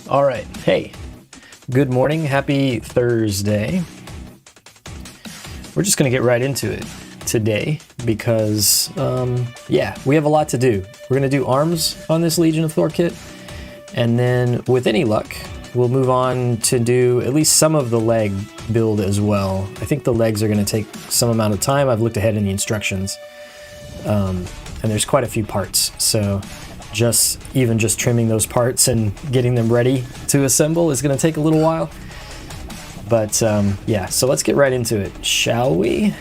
All right, hey, good morning, happy Thursday. We're just gonna get right into it today because, yeah, we have a lot to do. We're gonna do arms on this Legion of Thor kit, and then with any luck, we'll move on to do at least some of the leg build as well. I think the legs are gonna take some amount of time. I've looked ahead in the instructions, and there's quite a few parts, so just trimming those parts and getting them ready to assemble is going to take a little while. But yeah, so let's get right into it, shall we?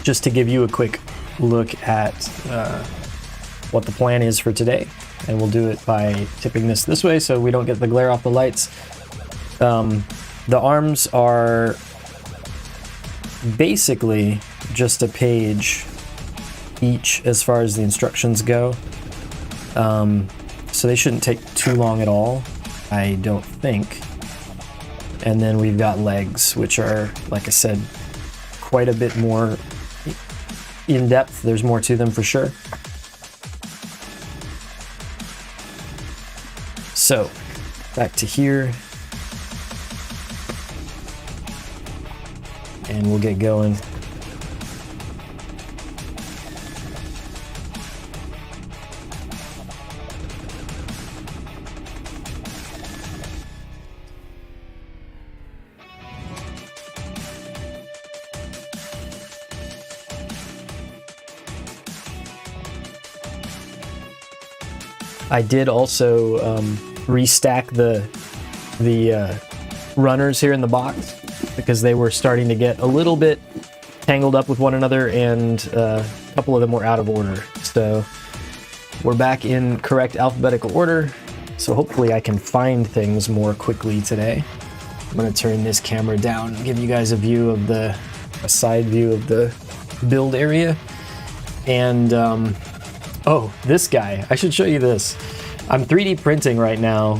Just to give you a quick look at what the plan is for today, and we'll do it by tipping this way so we don't get the glare off the lights. The arms are basically just a page each as far as the instructions go. So they shouldn't take too long at all, I don't think. And then we've got legs, which are, like I said, quite a bit more in depth. There's more to them for sure. So, back to here. And we'll get going. I did also restack the runners here in the box, because they were starting to get a little bit tangled up with one another, and a couple of them were out of order. So we're back in correct alphabetical order, so hopefully I can find things more quickly today. I'm going to turn this camera down and give you guys a side view of the build area. And oh, this guy, I should show you this. I'm 3D printing right now.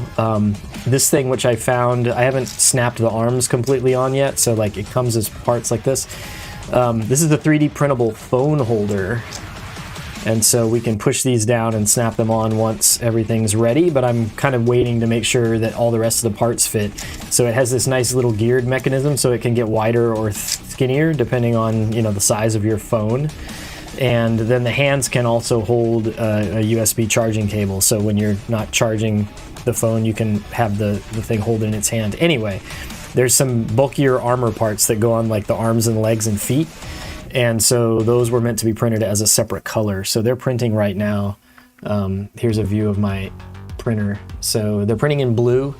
This thing, which I found, I haven't snapped the arms completely on yet, so like it comes as parts like this. This is a 3D printable phone holder, and so we can push these down and snap them on once everything's ready, but I'm kind of waiting to make sure that all the rest of the parts fit. So it has this nice little geared mechanism, so it can get wider or skinnier depending on, you know, the size of your phone. And then the hands can also hold a USB charging cable, so when you're not charging the phone, you can have the thing hold in its hand. Anyway, there's some bulkier armor parts that go on like the arms and legs and feet, and so those were meant to be printed as a separate color. So they're printing right now. Here's a view of my printer. So they're printing in blue.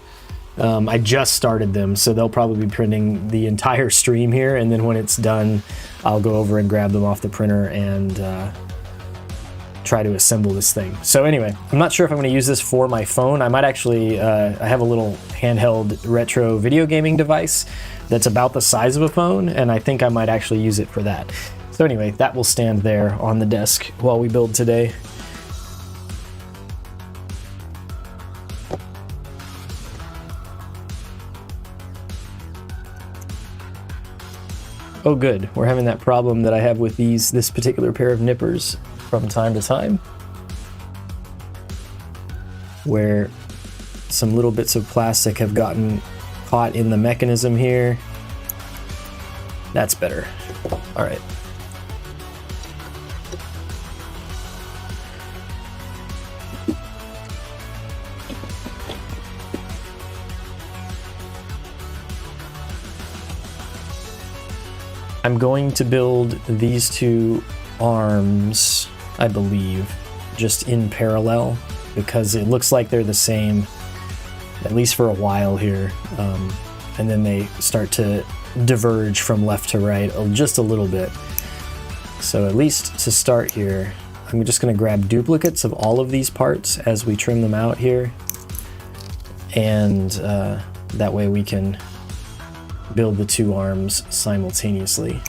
I just started them, so they'll probably be printing the entire stream here, and then when it's done, I'll go over and grab them off the printer and try to assemble this thing. So anyway, I'm not sure if I'm going to use this for my phone. I might actually, I have a little handheld retro video gaming device that's about the size of a phone, and I think I might actually use it for that. So anyway, that will stand there on the desk while we build today. Oh good, we're having that problem that I have with this particular pair of nippers from time to time, where some little bits of plastic have gotten caught in the mechanism here. That's better. All right. I'm going to build these two arms, I believe, just in parallel, because it looks like they're the same, at least for a while here, and then they start to diverge from left to right just a little bit. So at least to start here, I'm just going to grab duplicates of all of these parts as we trim them out here, and that way we can build the two arms simultaneously.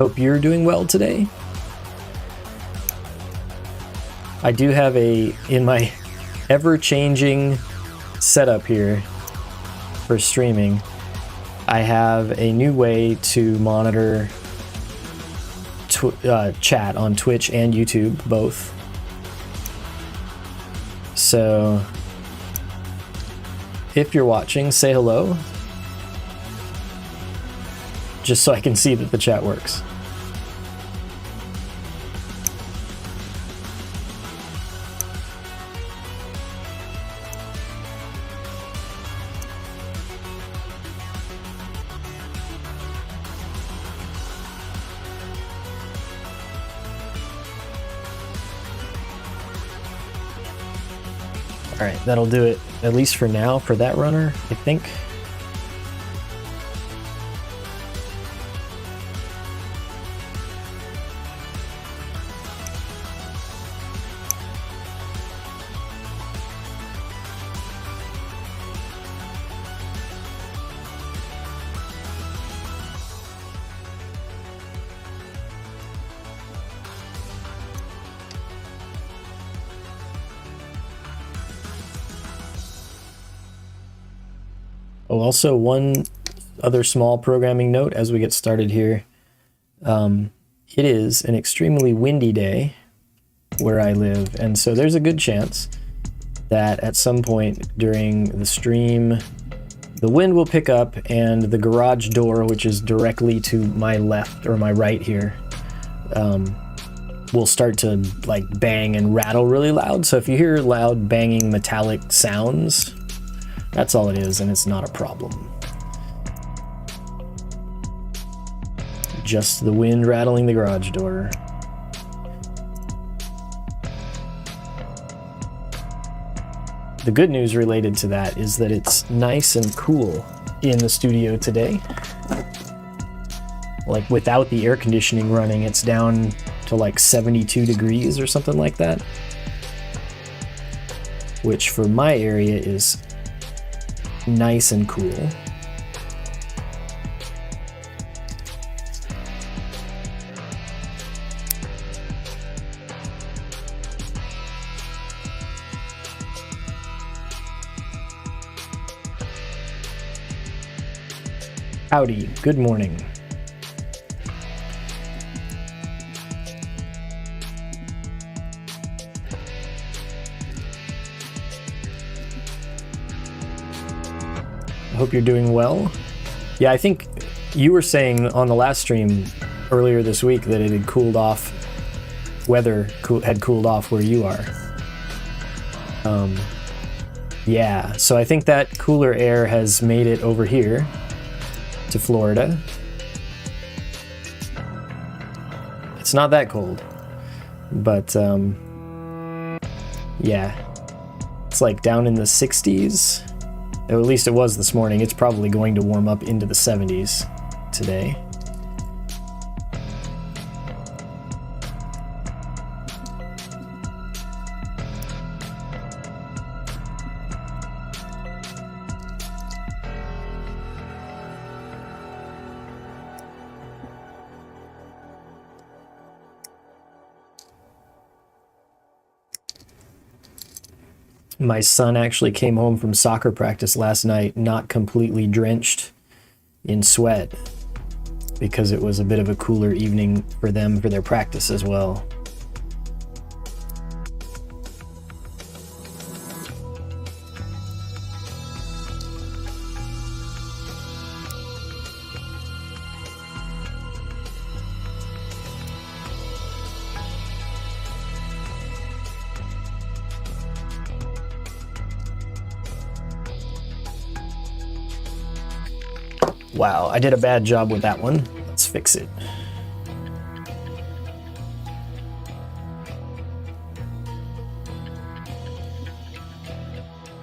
Hope you're doing well today. I do have in my ever-changing setup here for streaming, I have a new way to monitor chat on Twitch and YouTube, both. So if you're watching, say hello, just so I can see that the chat works. All right, that'll do it, at least for now, for that runner, I think. Oh, also one other small programming note as we get started here. It is an extremely windy day where I live, and so there's a good chance that at some point during the stream, the wind will pick up and the garage door, which is directly to my left or my right here, will start to like bang and rattle really loud. So if you hear loud banging metallic sounds, that's all it is, and it's not a problem. Just the wind rattling the garage door. The good news related to that is that it's nice and cool in the studio today. Like without the air conditioning running, it's down to like 72 degrees or something like that. Which for my area is nice and cool. Howdy, good morning. Hope you're doing well. Yeah, I think you were saying on the last stream earlier this week that it had cooled off, weather had cooled off where you are. Yeah, so I think that cooler air has made it over here to Florida. It's not that cold, but yeah, it's like down in the 60s. Or at least it was this morning. It's probably going to warm up into the 70s today. My son actually came home from soccer practice last night, not completely drenched in sweat, because it was a bit of a cooler evening for them for their practice as well. Wow, I did a bad job with that one. Let's fix it.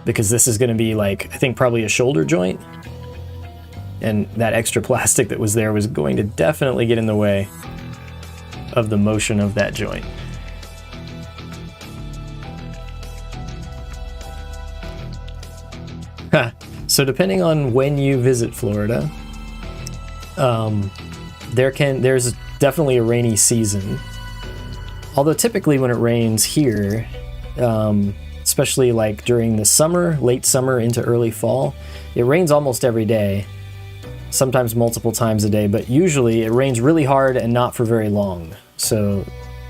Because this is going to be like, I think probably a shoulder joint. And that extra plastic that was there was going to definitely get in the way of the motion of that joint. So depending on when you visit Florida, there's definitely a rainy season. Although typically when it rains here, especially like during the summer, late summer into early fall, it rains almost every day, sometimes multiple times a day, but usually it rains really hard and not for very long. So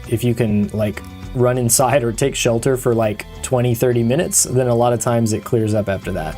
if you can like run inside or take shelter for like 20-30 minutes, then a lot of times it clears up after that.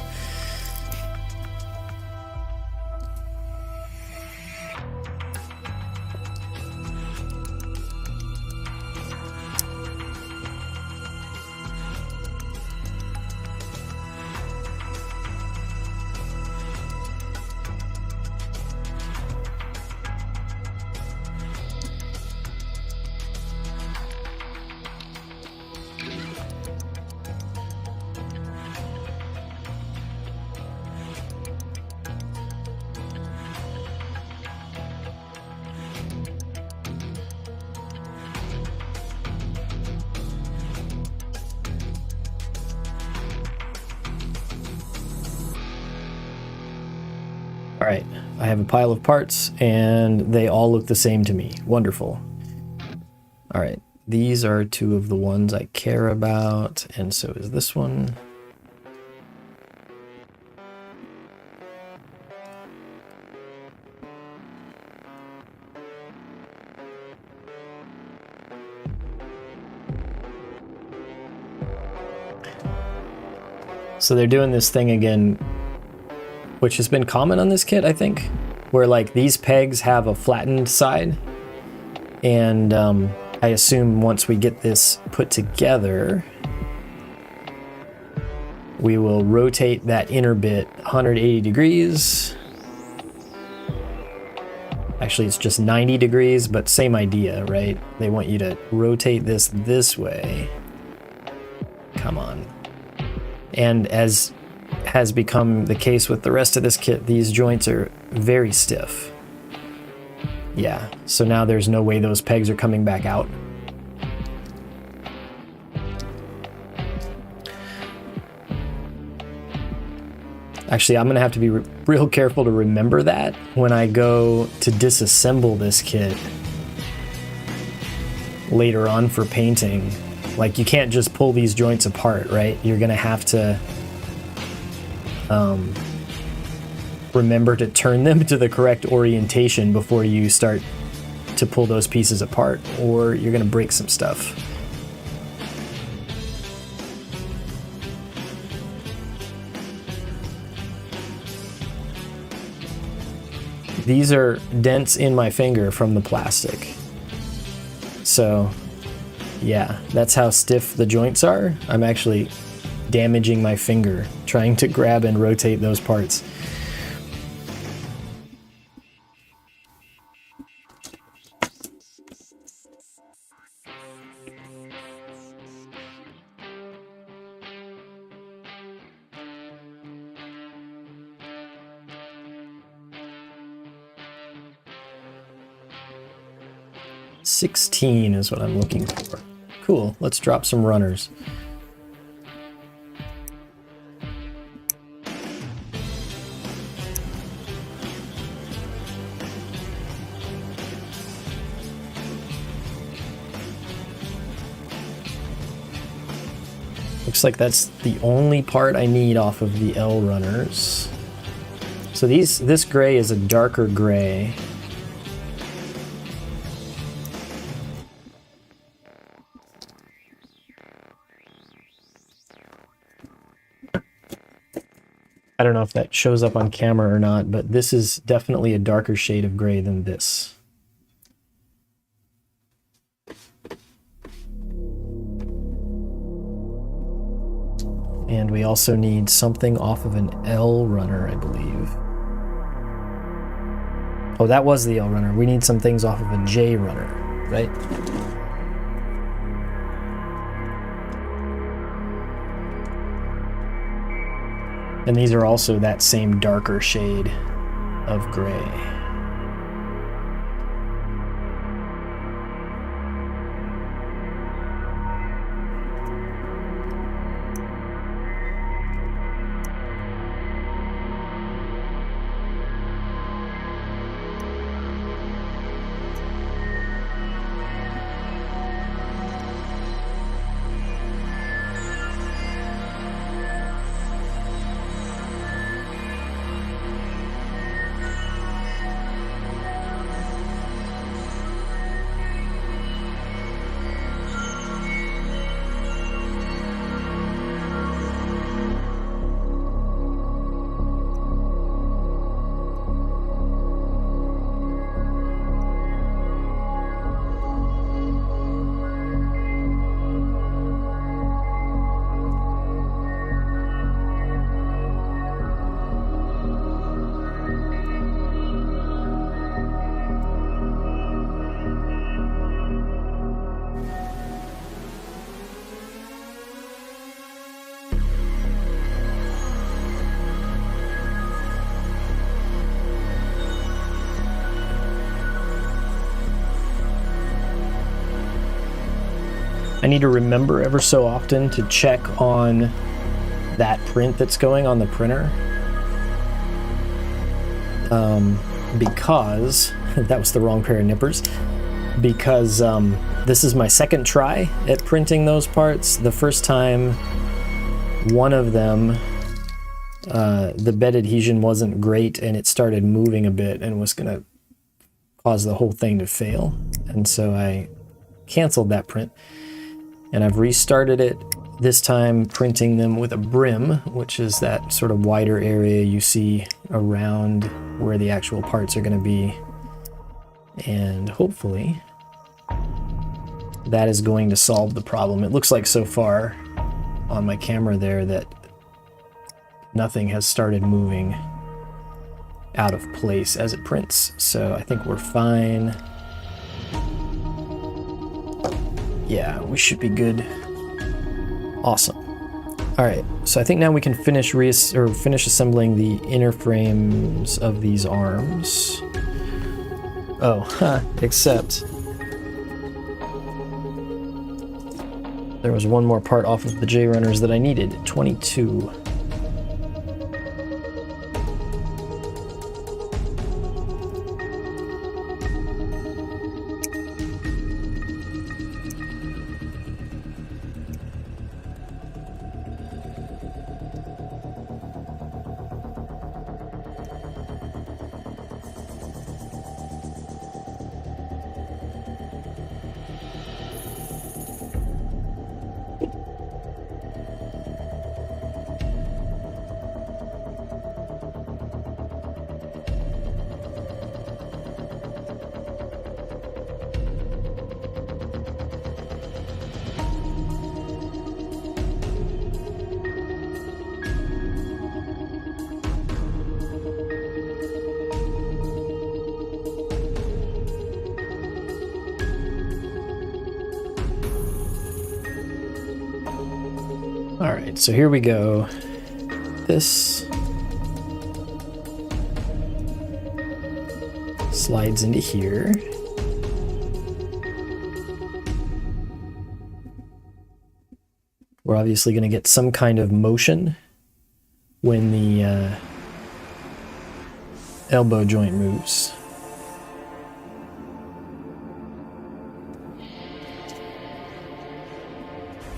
All right, I have a pile of parts and they all look the same to me. Wonderful. All right, these are two of the ones I care about, and so is this one. So they're doing this thing again, which has been common on this kit, I think, where like these pegs have a flattened side, and I assume once we get this put together, we will rotate that inner bit 180 degrees. Actually, it's just 90 degrees, but same idea, right? They want you to rotate this way. Come on. And as has become the case with the rest of this kit, these joints are very stiff. Yeah, so now there's no way those pegs are coming back out. Actually, I'm gonna have to be real careful to remember that when I go to disassemble this kit later on for painting. Like, you can't just pull these joints apart, right? You're gonna have to remember to turn them to the correct orientation before you start to pull those pieces apart, or you're gonna break some stuff. These are dents in my finger from the plastic. So yeah, that's how stiff the joints are. I'm actually damaging my finger trying to grab and rotate those parts. $16 is what I'm looking for. Cool, let's drop some runners. Looks like that's the only part I need off of the L runners. So this gray is a darker gray. I don't know if that shows up on camera or not, but this is definitely a darker shade of gray than this. And we also need something off of an L runner, I believe. Oh, that was the L runner. We need some things off of a J runner, right? And these are also that same darker shade of gray. need to remember ever so often to check on that print that's going on the printer. Because that was the wrong pair of nippers. Because this is my second try at printing those parts. The first time, one of them, the bed adhesion wasn't great and it started moving a bit and was going to cause the whole thing to fail. And so I canceled that print and I've restarted it, this time printing them with a brim, which is that sort of wider area you see around where the actual parts are going to be. And hopefully that is going to solve the problem. It looks like so far on my camera there that nothing has started moving out of place as it prints. So I think we're fine. Yeah, we should be good. Awesome. All right, so I think now we can finish assembling the inner frames of these arms. Oh, except there was one more part off of the J-runners that I needed, 22. All right, so here we go. This slides into here. We're obviously going to get some kind of motion when the elbow joint moves.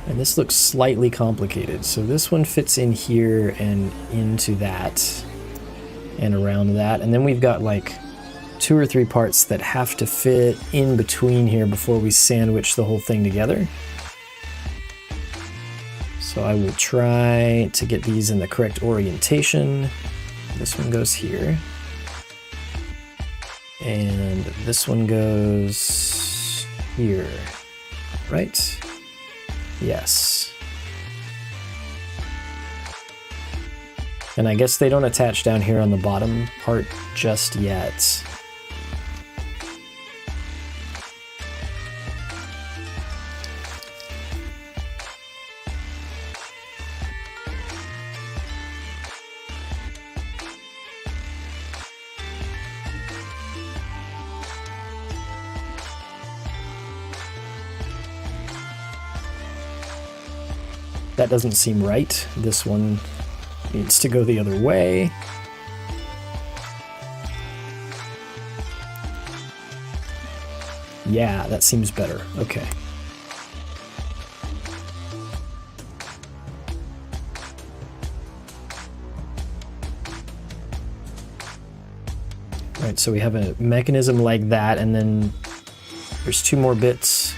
And this looks slightly complicated. So this one fits in here and into that and around that. And then we've got like 2 or 3 parts that have to fit in between here before we sandwich the whole thing together. So I will try to get these in the correct orientation. This one goes here. And this one goes here, right? Yes. And I guess they don't attach down here on the bottom part just yet. That doesn't seem right. This one needs to go the other way. Yeah, that seems better. Okay. All right, so we have a mechanism like that, and then there's 2 more bits.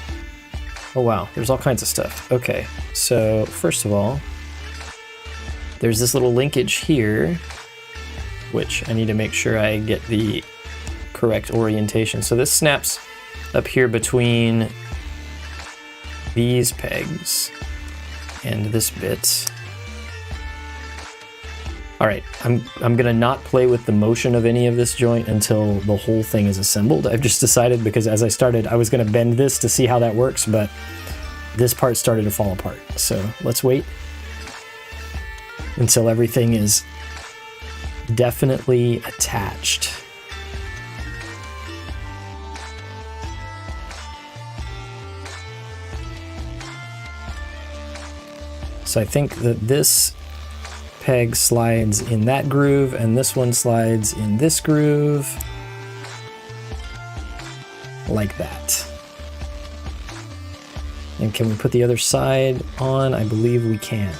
Oh wow, there's all kinds of stuff. Okay, so first of all, there's this little linkage here, which I need to make sure I get the correct orientation. So this snaps up here between these pegs and this bit. All right, I'm gonna not play with the motion of any of this joint until the whole thing is assembled. I've just decided, because as I started, I was gonna bend this to see how that works, but this part started to fall apart. So let's wait until everything is definitely attached. So I think that this peg slides in that groove, and this one slides in this groove, like that. And can we put the other side on? I believe we can.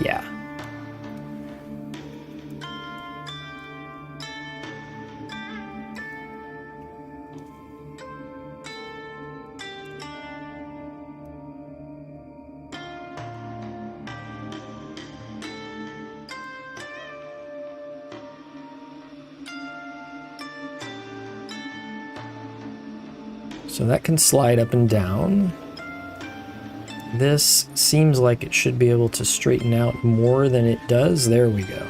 Yeah. So that can slide up and down. This seems like it should be able to straighten out more than it does. There we go.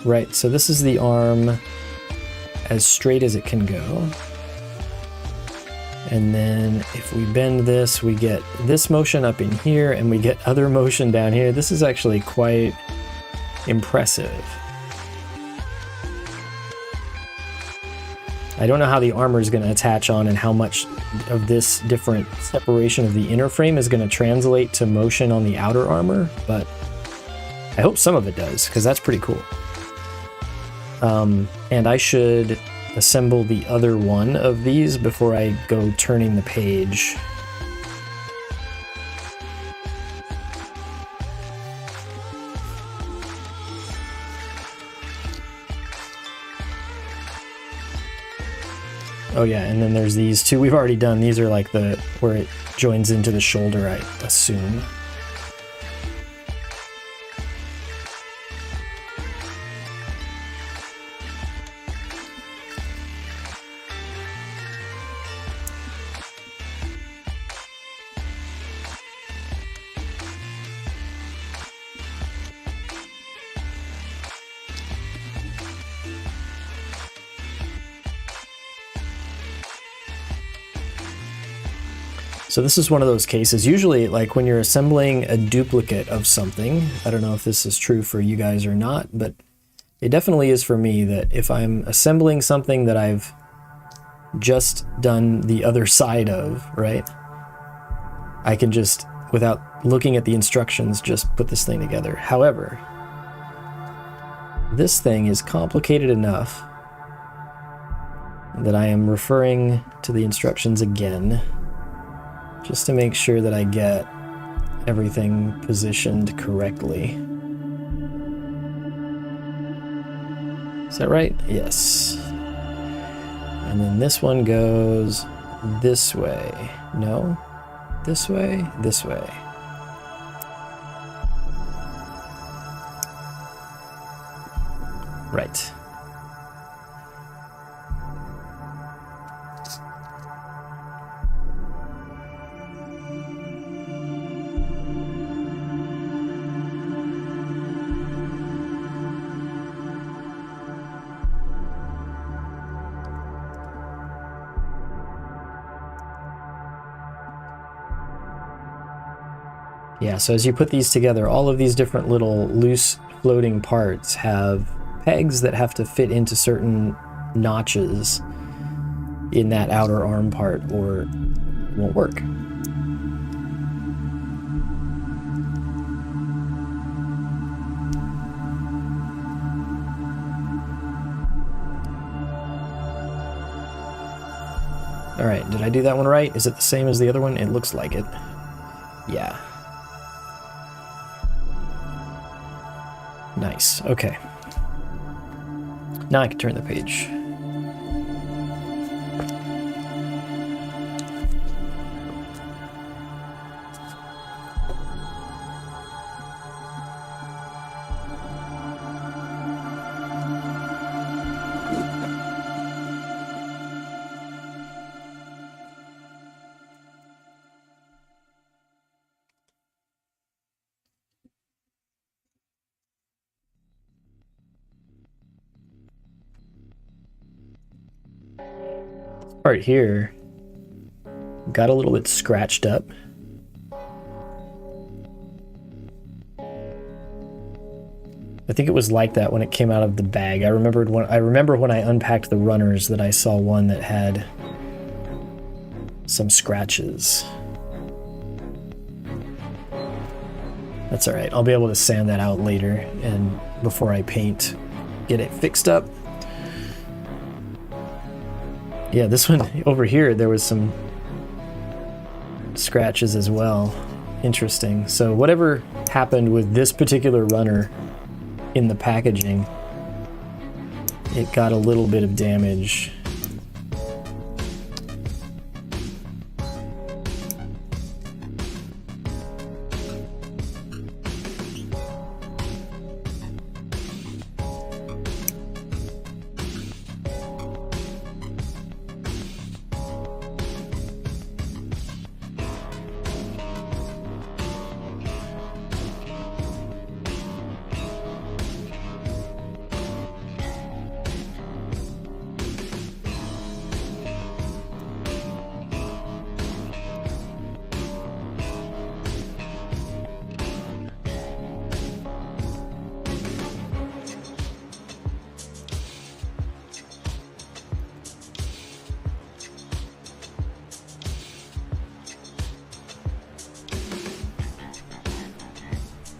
Right, so this is the arm as straight as it can go. And then if we bend this, we get this motion up in here and we get other motion down here. This is actually quite impressive. I don't know how the armor is going to attach on and how much of this different separation of the inner frame is going to translate to motion on the outer armor, but I hope some of it does, because that's pretty cool. And I should assemble the other one of these before I go turning the page. Oh yeah, and then there's these two we've already done. These are like the where it joins into the shoulder, I assume. So this is one of those cases, usually like when you're assembling a duplicate of something, I don't know if this is true for you guys or not, but it definitely is for me, that if I'm assembling something that I've just done the other side of, right? I can just, without looking at the instructions, just put this thing together. However, this thing is complicated enough that I am referring to the instructions again, just to make sure that I get everything positioned correctly. Is that right? Yes. And then this one goes this way. No? This way? This way. Right. Yeah, so as you put these together, all of these different little loose floating parts have pegs that have to fit into certain notches in that outer arm part, or it won't work. All right, did I do that one right? Is it the same as the other one? It looks like it. Yeah. Nice, okay. Now I can turn the page. Part here got a little bit scratched up. I think it was like that when it came out of the bag. I remember when I unpacked the runners that I saw one that had some scratches. That's all right. I'll be able to sand that out later, and before I paint, get it fixed up. Yeah, this one over here, there was some scratches as well. Interesting. So whatever happened with this particular runner in the packaging, it got a little bit of damage.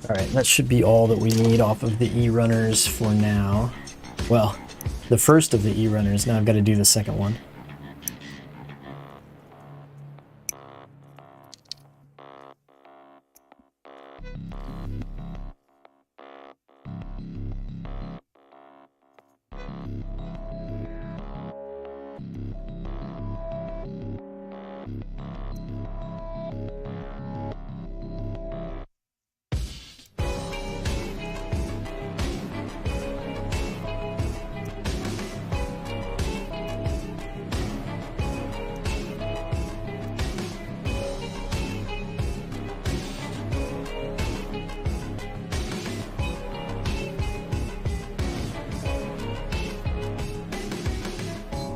All right, that should be all that we need off of the E-runners for now. Well, the first of the E-runners. Now I've got to do the second one.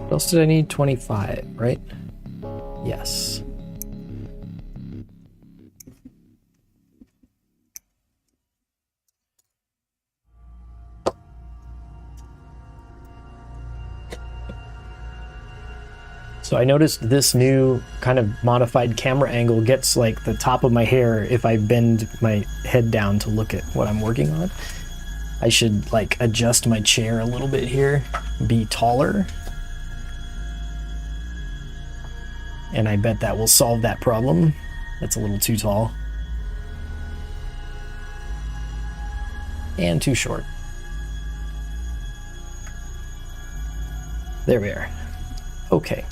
What else did I need? 25, right? Yes. So I noticed this new kind of modified camera angle gets like the top of my hair if I bend my head down to look at what I'm working on. I should like adjust my chair a little bit here, be taller. And I bet that will solve that problem. That's a little too tall. And too short. There we are. Okay.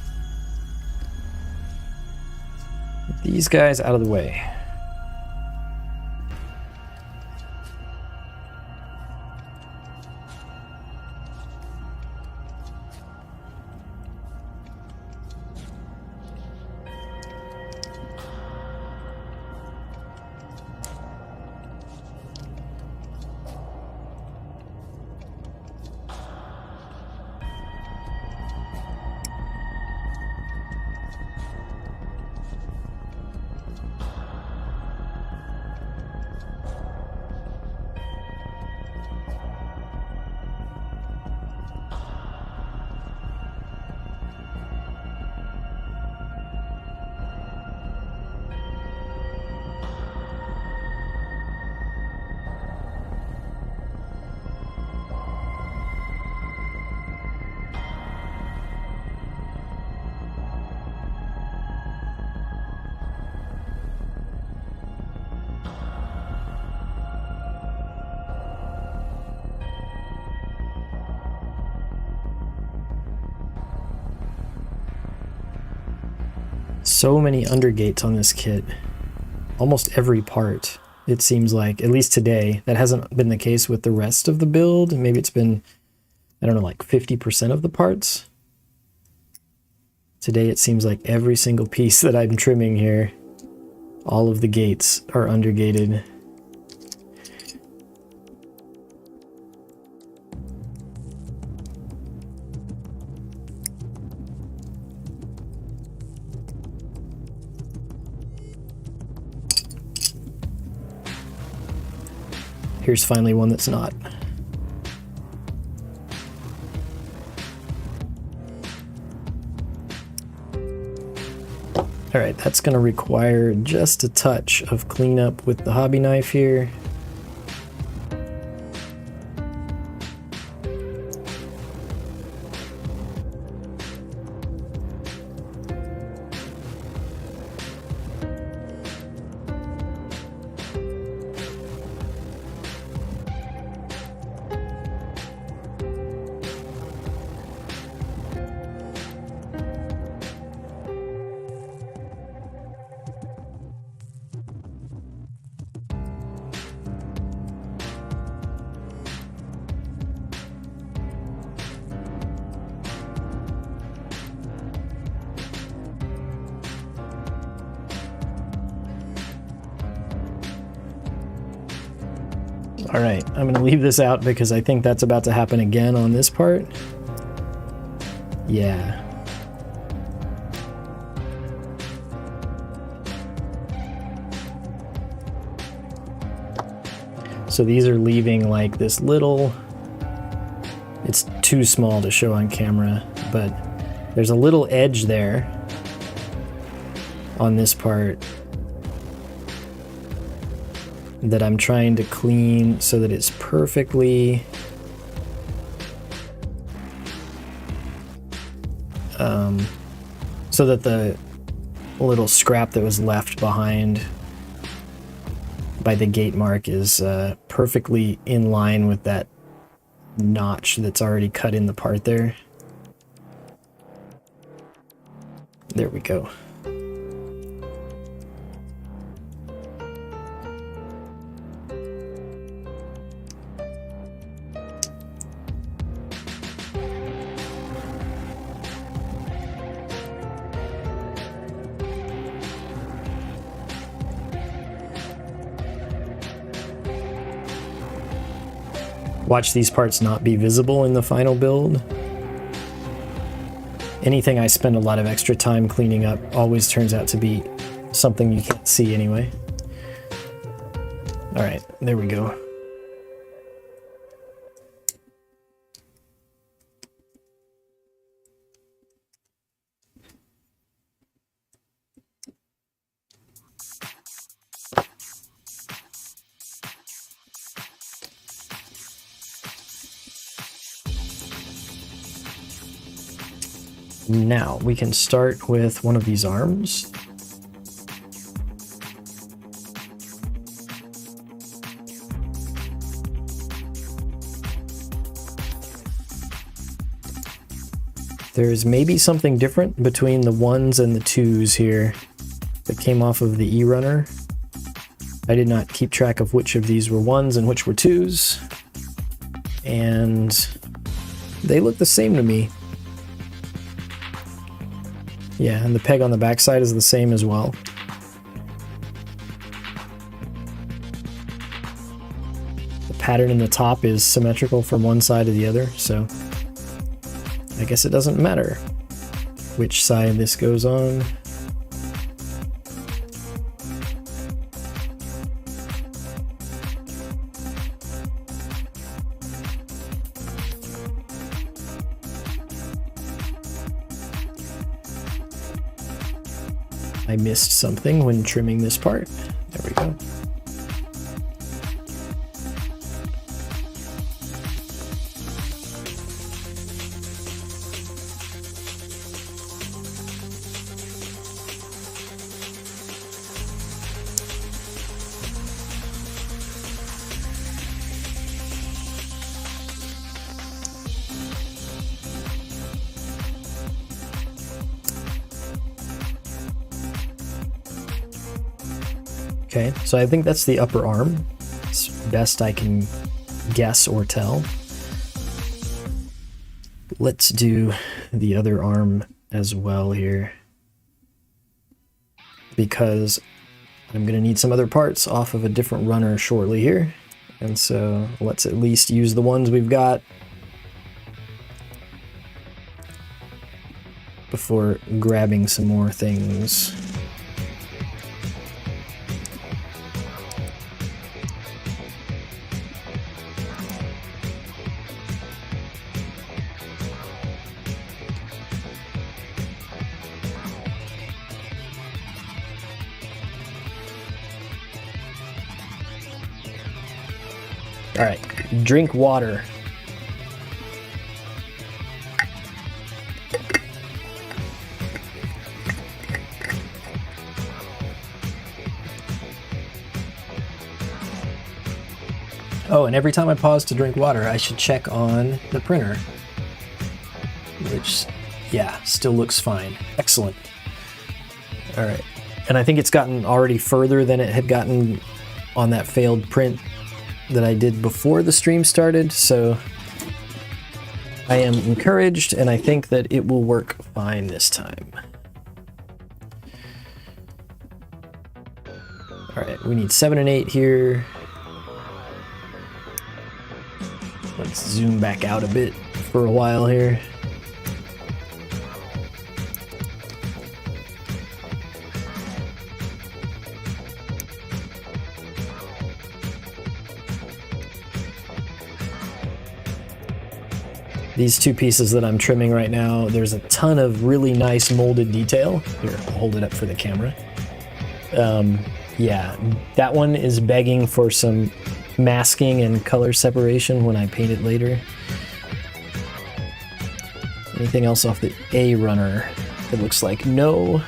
Get these guys out of the way. So many undergates on this kit. Almost every part, it seems like, at least today. That hasn't been the case with the rest of the build. Maybe it's been, I don't know, like 50% of the parts. Today it seems like every single piece that I'm trimming here, all of the gates are undergated. Here's finally one that's not. All right, that's going to require just a touch of cleanup with the hobby knife here. All right, I'm going to leave this out because I think that's about to happen again on this part. Yeah. So these are leaving like this little, it's too small to show on camera, but there's a little edge there on this part that I'm trying to clean so that it's perfectly so that the little scrap that was left behind by the gate mark is perfectly in line with that notch that's already cut in the part there. There we go. Watch these parts not be visible in the final build. Anything I spend a lot of extra time cleaning up always turns out to be something you can't see anyway. All right, there we go. Now we can start with one of these arms. There's maybe something different between the 1s and the 2s here that came off of the E-runner. I did not keep track of which of these were 1s and which were 2s. And they look the same to me. Yeah, and the peg on the backside is the same as well. The pattern in the top is symmetrical from one side to the other, so I guess it doesn't matter which side this goes on. I missed something when trimming this part. There we go. Okay, so I think that's the upper arm. It's best I can guess or tell. Let's do the other arm as well here, because I'm going to need some other parts off of a different runner shortly here. And so let's at least use the ones we've got before grabbing some more things. All right, drink water. Oh, and every time I pause to drink water, I should check on the printer, which, yeah, still looks fine. Excellent. All right. And I think it's gotten already further than it had gotten on that failed print that I did before the stream started. So I am encouraged, and I think that it will work fine this time. All right, we need 7 and 8 here. Let's zoom back out a bit for a while here. These two pieces that I'm trimming right now, there's a ton of really nice molded detail. Here, I'll hold it up for the camera. Yeah, that one is begging for some masking and color separation when I paint it later. Anything else off the A runner? It looks like no.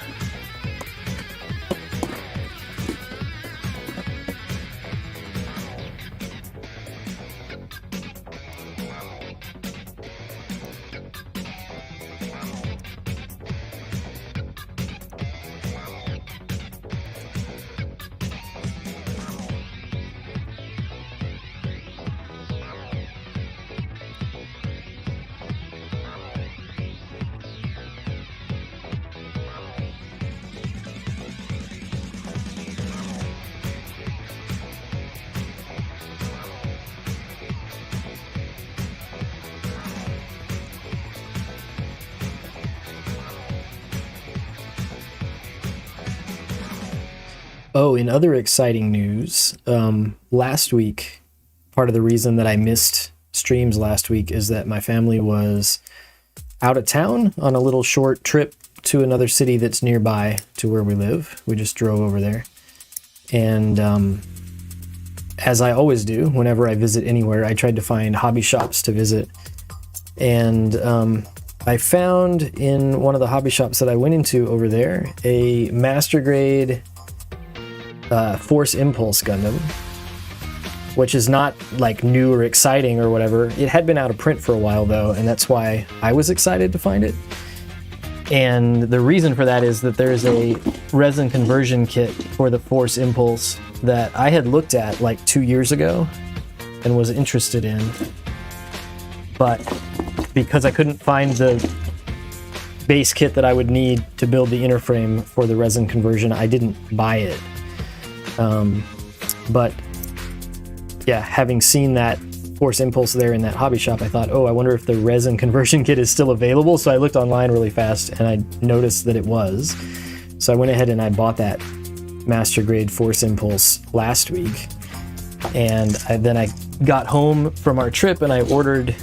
Oh, in other exciting news, last week, part of the reason that I missed streams last week is that my family was out of town on a little short trip to another city that's nearby to where we live. We just drove over there. And as I always do, whenever I visit anywhere, I tried to find hobby shops to visit. And I found in one of the hobby shops that I went into over there a master grade Force Impulse Gundam, which is not like new or exciting or whatever. It had been out of print for a while though, and that's why I was excited to find it. And the reason for that is that there's a resin conversion kit for the Force Impulse that I had looked at like 2 years ago and was interested in, but because I couldn't find the base kit that I would need to build the inner frame for the resin conversion, I didn't buy it. But yeah, having seen that Force Impulse there in that hobby shop, I thought, oh, I wonder if the resin conversion kit is still available. So I looked online really fast and I noticed that it was. So I went ahead and I bought that master grade Force Impulse last week. And then I got home from our trip and I ordered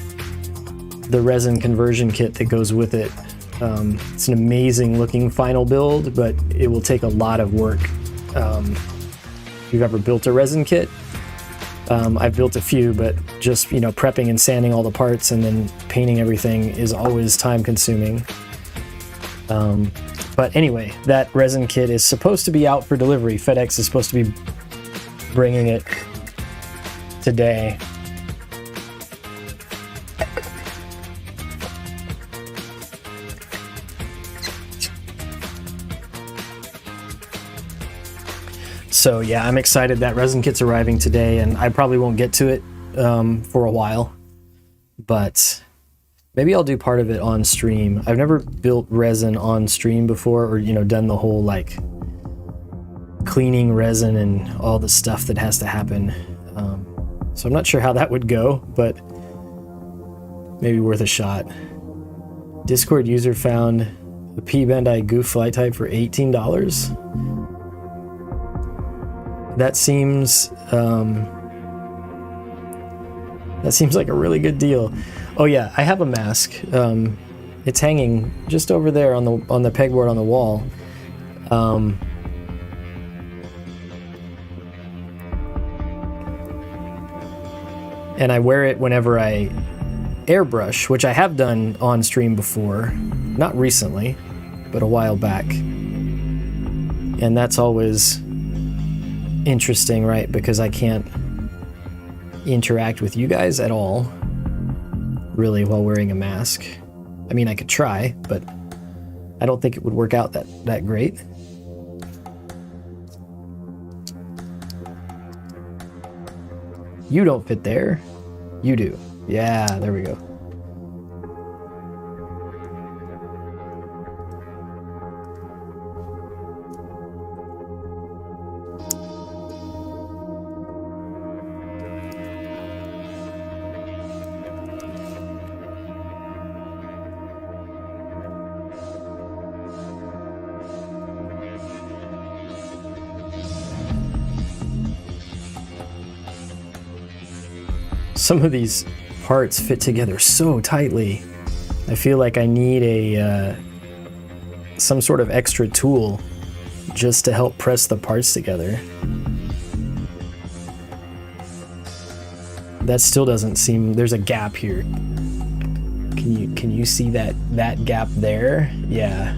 the resin conversion kit that goes with it. It's an amazing looking final build, but it will take a lot of work. If you've ever built a resin kit, I've built a few, but just, prepping and sanding all the parts and then painting everything is always time consuming. But anyway, that resin kit is supposed to be out for delivery. FedEx is supposed to be bringing it today. So yeah, I'm excited that resin kit's arriving today, and I probably won't get to it for a while, but maybe I'll do part of it on stream. I've never built resin on stream before, or done the whole like cleaning resin and all the stuff that has to happen. So I'm not sure how that would go, but maybe worth a shot. Discord user found the P Bandai Goof fly type for $18. That seems like a really good deal. Oh yeah, I have a mask. It's hanging just over there on the pegboard on the wall. and I wear it whenever I airbrush, which I have done on stream before, not recently, but a while back. And that's always interesting, right? Because I can't interact with you guys at all, really, while wearing a mask. I mean, I could try, but I don't think it would work out that great. You don't fit there. You do. Yeah, there we go. Some of these parts fit together so tightly. I feel like I need a some sort of extra tool just to help press the parts together. That still doesn't seem, there's a gap here. Can you see that gap there? Yeah.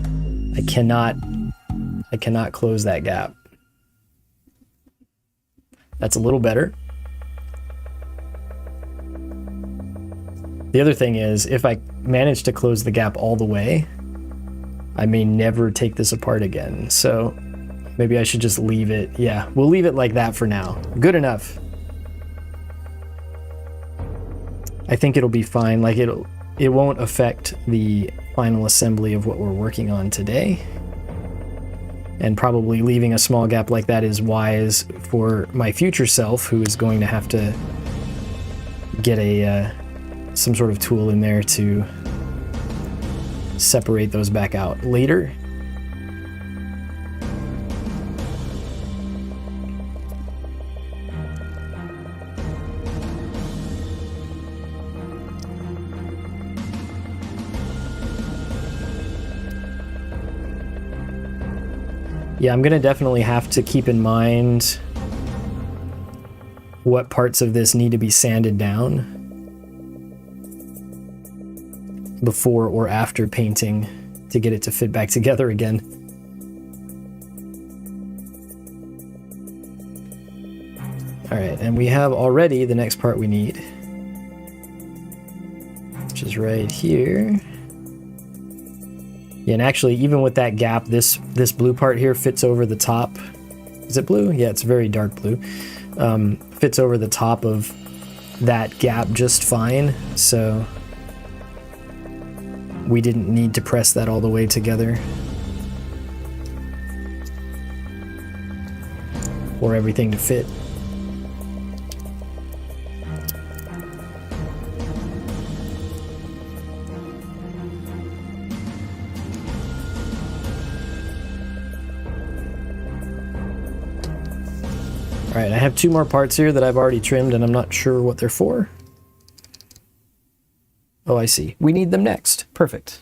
I cannot close that gap. That's a little better. The other thing is, if I manage to close the gap all the way, I may never take this apart again. So maybe I should just leave it. Yeah, we'll leave it like that for now. Good enough. I think it'll be fine. Like it won't affect the final assembly of what we're working on today. And probably leaving a small gap like that is wise for my future self, who is going to have to get some sort of tool in there to separate those back out later. Yeah, I'm gonna definitely have to keep in mind what parts of this need to be sanded down before or after painting to get it to fit back together again. All right, and we have already the next part we need, which is right here. Yeah, and actually, even with that gap, this blue part here fits over the top. Is it blue? Yeah, it's very dark blue. Fits over the top of that gap just fine, so we didn't need to press that all the way together for everything to fit. All right, I have two more parts here that I've already trimmed and I'm not sure what they're for. Oh, I see. We need them next. Perfect.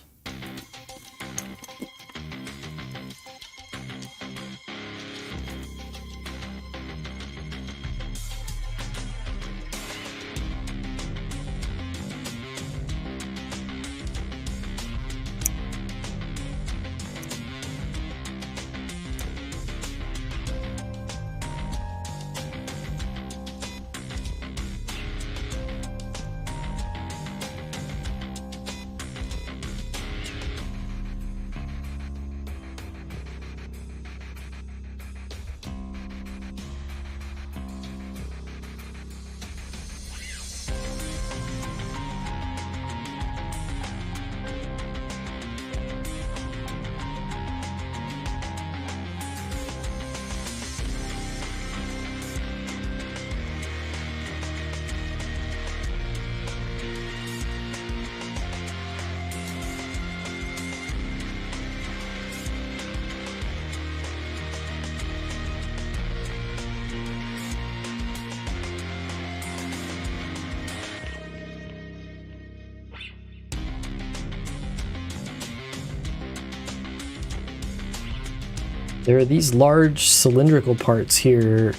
There are these large cylindrical parts here.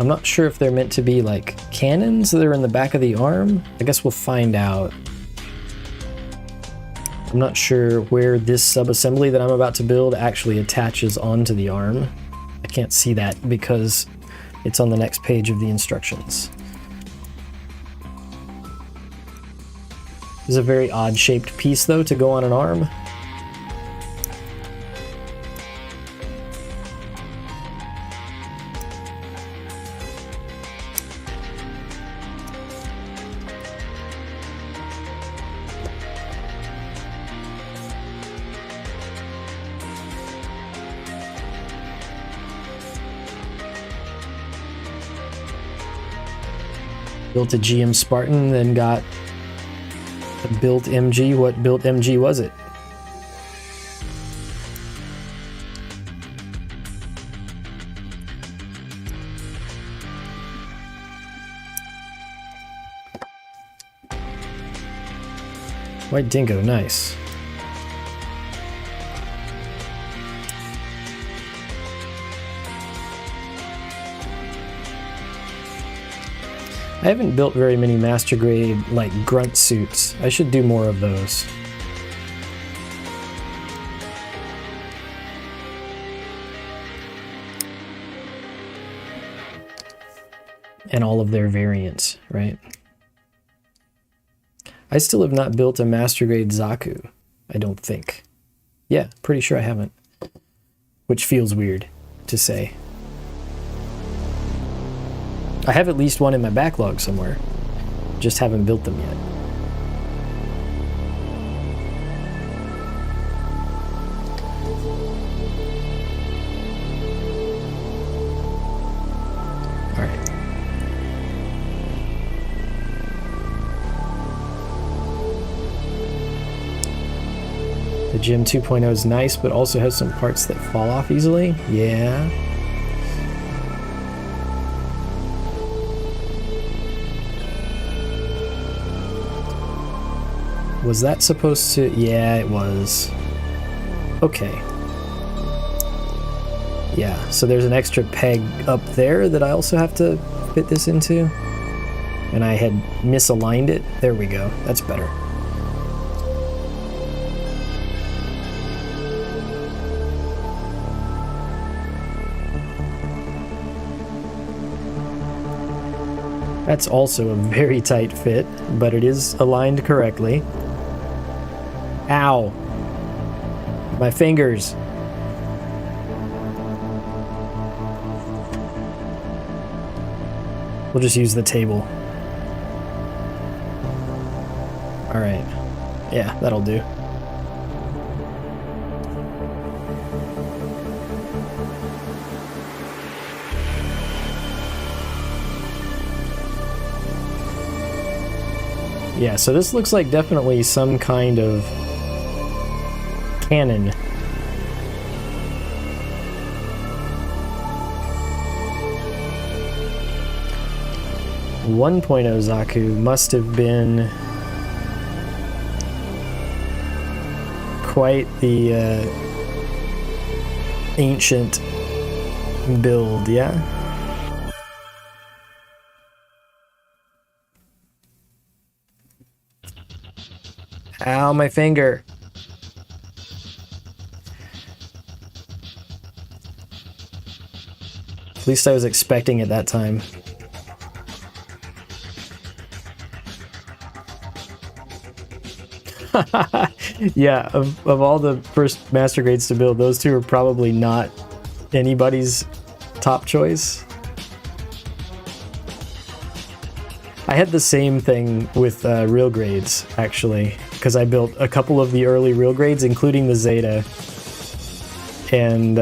I'm not sure if they're meant to be like cannons that are in the back of the arm? I guess we'll find out. I'm not sure where this sub-assembly that I'm about to build actually attaches onto the arm. I can't see that because it's on the next page of the instructions. This is a very odd-shaped piece, though, to go on an arm. Built a GM Spartan, then got a built MG. What built MG was it? White Dingo, nice. I haven't built very many master grade like grunt suits. I should do more of those. And all of their variants, right? I still have not built a master grade Zaku, I don't think. Yeah, pretty sure I haven't. Which feels weird to say. I have at least one in my backlog somewhere. Just haven't built them yet. Alright. The Gym 2.0 is nice, but also has some parts that fall off easily. Yeah. Was that supposed to... Yeah, it was. Okay. Yeah, so there's an extra peg up there that I also have to fit this into. And I had misaligned it. There we go. That's better. That's also a very tight fit, but it is aligned correctly. Ow. My fingers. We'll just use the table. Alright. Yeah, that'll do. Yeah, so this looks like definitely some kind of cannon. One Zaku must have been quite the ancient build, yeah? Ow, my finger. At least I was expecting it that time. Yeah, of all the first master grades to build, those two are probably not anybody's top choice. I had the same thing with real grades, actually, because I built a couple of the early real grades, including the Zeta. And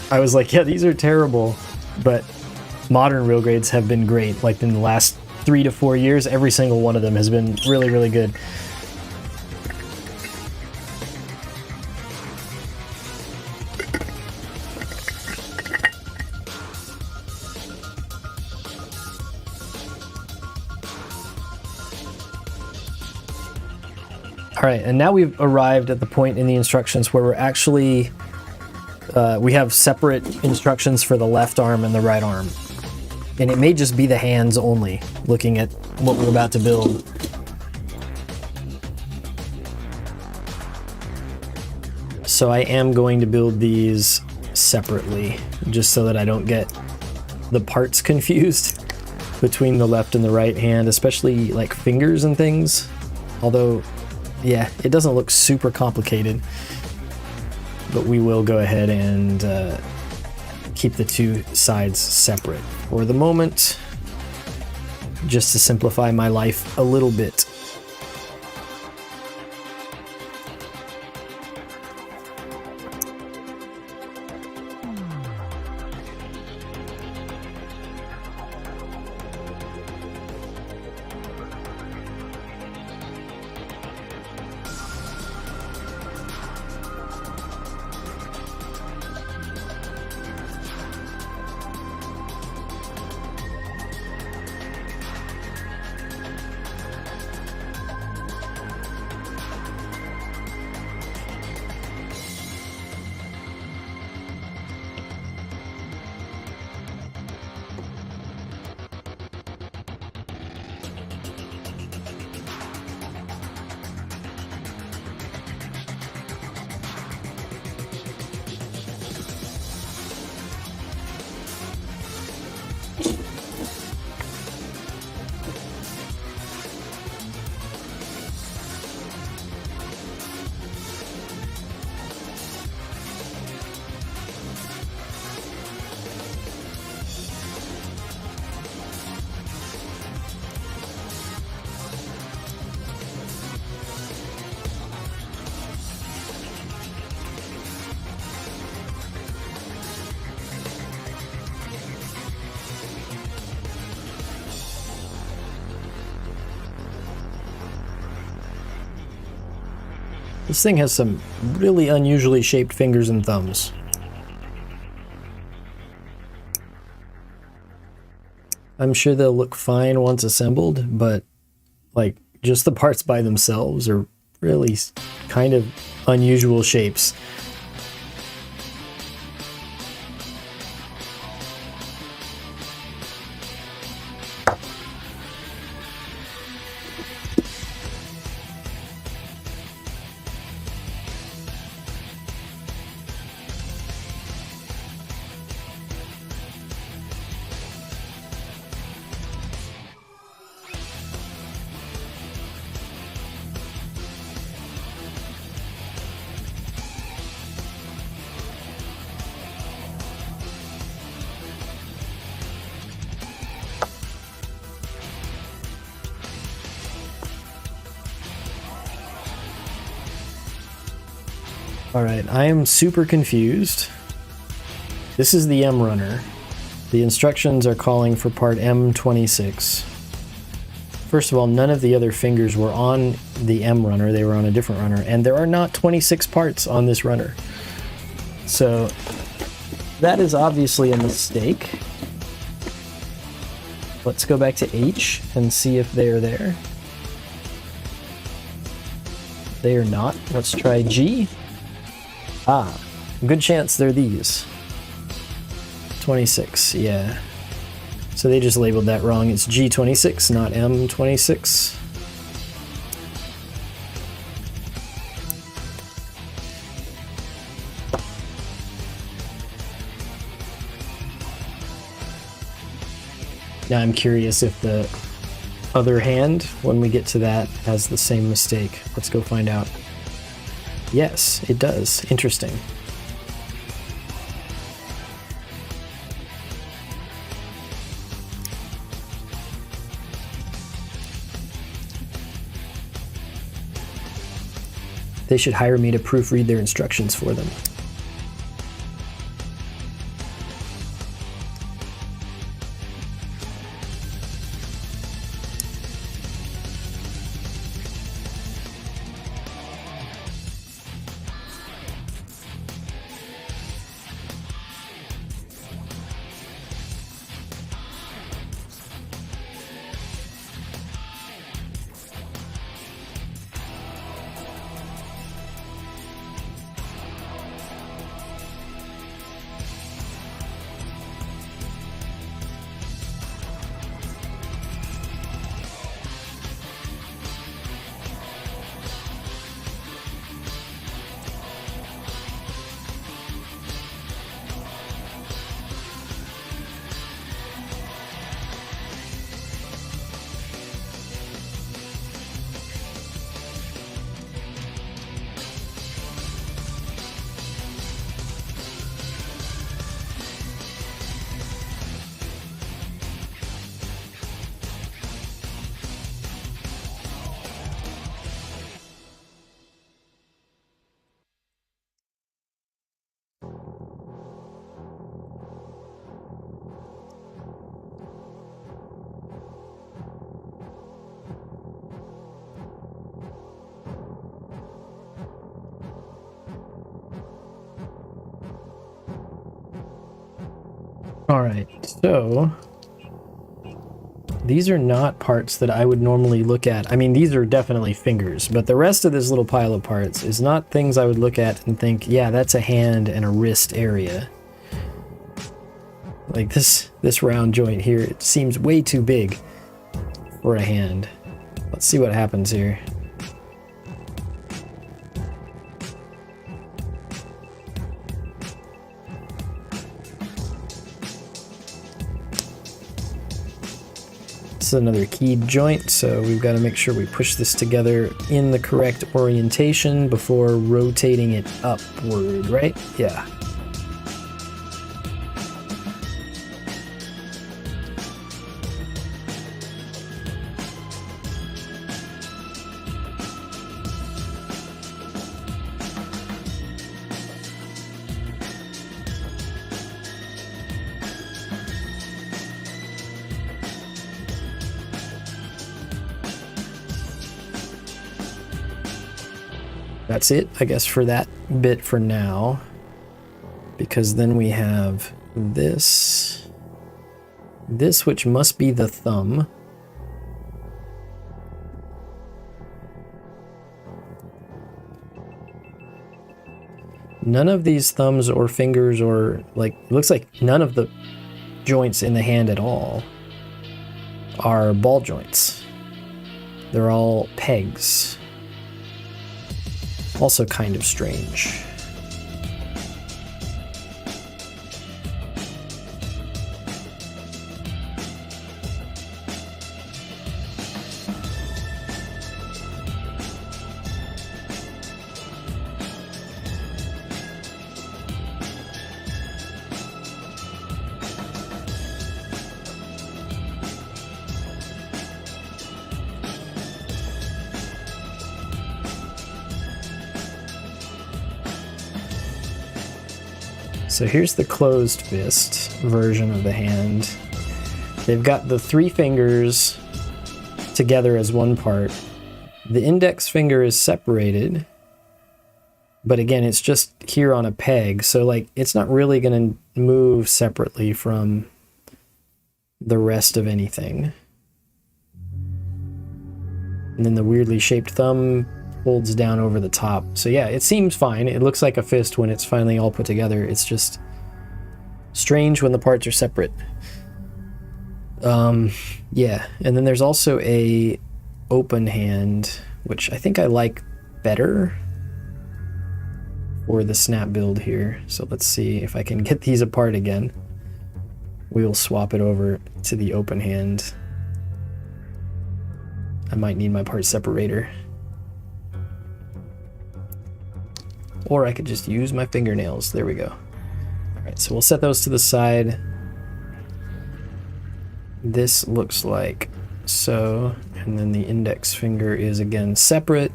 I was like, yeah, these are terrible, but modern real grades have been great. Like in the last 3 to 4 years, every single one of them has been really, really good. Alright, and now we've arrived at the point in the instructions where we're actually... we have separate instructions for the left arm and the right arm. And it may just be the hands only, looking at what we're about to build. So I am going to build these separately, just so that I don't get the parts confused between the left and the right hand, especially like fingers and things. Although, yeah, it doesn't look super complicated, but we will go ahead and keep the two sides separate for the moment, just to simplify my life a little bit. This thing has some really unusually shaped fingers and thumbs. I'm sure they'll look fine once assembled, but like just the parts by themselves are really kind of unusual shapes. Alright, I am super confused. This is the M runner. The instructions are calling for part M26. First of all, none of the other fingers were on the M runner, they were on a different runner, and there are not 26 parts on this runner. So that is obviously a mistake. Let's go back to H and see if they are there. They are not. Let's try G. Ah, good chance they're these. 26, yeah. So they just labeled that wrong. It's G26, not M26. Now I'm curious if the other hand, when we get to that, has the same mistake. Let's go find out. Yes, it does. Interesting. They should hire me to proofread their instructions for them. All right, so these are not parts that I would normally look at. I mean, these are definitely fingers, but the rest of this little pile of parts is not things I would look at and think, yeah, that's a hand and a wrist area. Like this round joint here, it seems way too big for a hand. Let's see what happens here. This is another keyed joint, so we've got to make sure we push this together in the correct orientation before rotating it upward, right? Yeah. That's it, I guess, for that bit for now. Because then we have this, which must be the thumb. None of these thumbs or fingers or, like, it looks like none of the joints in the hand at all are ball joints. They're all pegs. Also kind of strange. So here's the closed fist version of the hand. They've got the three fingers together as one part. The index finger is separated, but again, it's just here on a peg. So like, it's not really going to move separately from the rest of anything. And then the weirdly shaped thumb folds down over the top. So yeah, it seems fine. It looks like a fist when it's finally all put together. It's just strange when the parts are separate. Yeah, and then there's also a open hand, which I think I like better for the snap build here. So let's see if I can get these apart again. We'll swap it over to the open hand. I might need my part separator. Or I could just use my fingernails. There we go. All right, so we'll set those to the side. This looks like so, and then the index finger is again separate,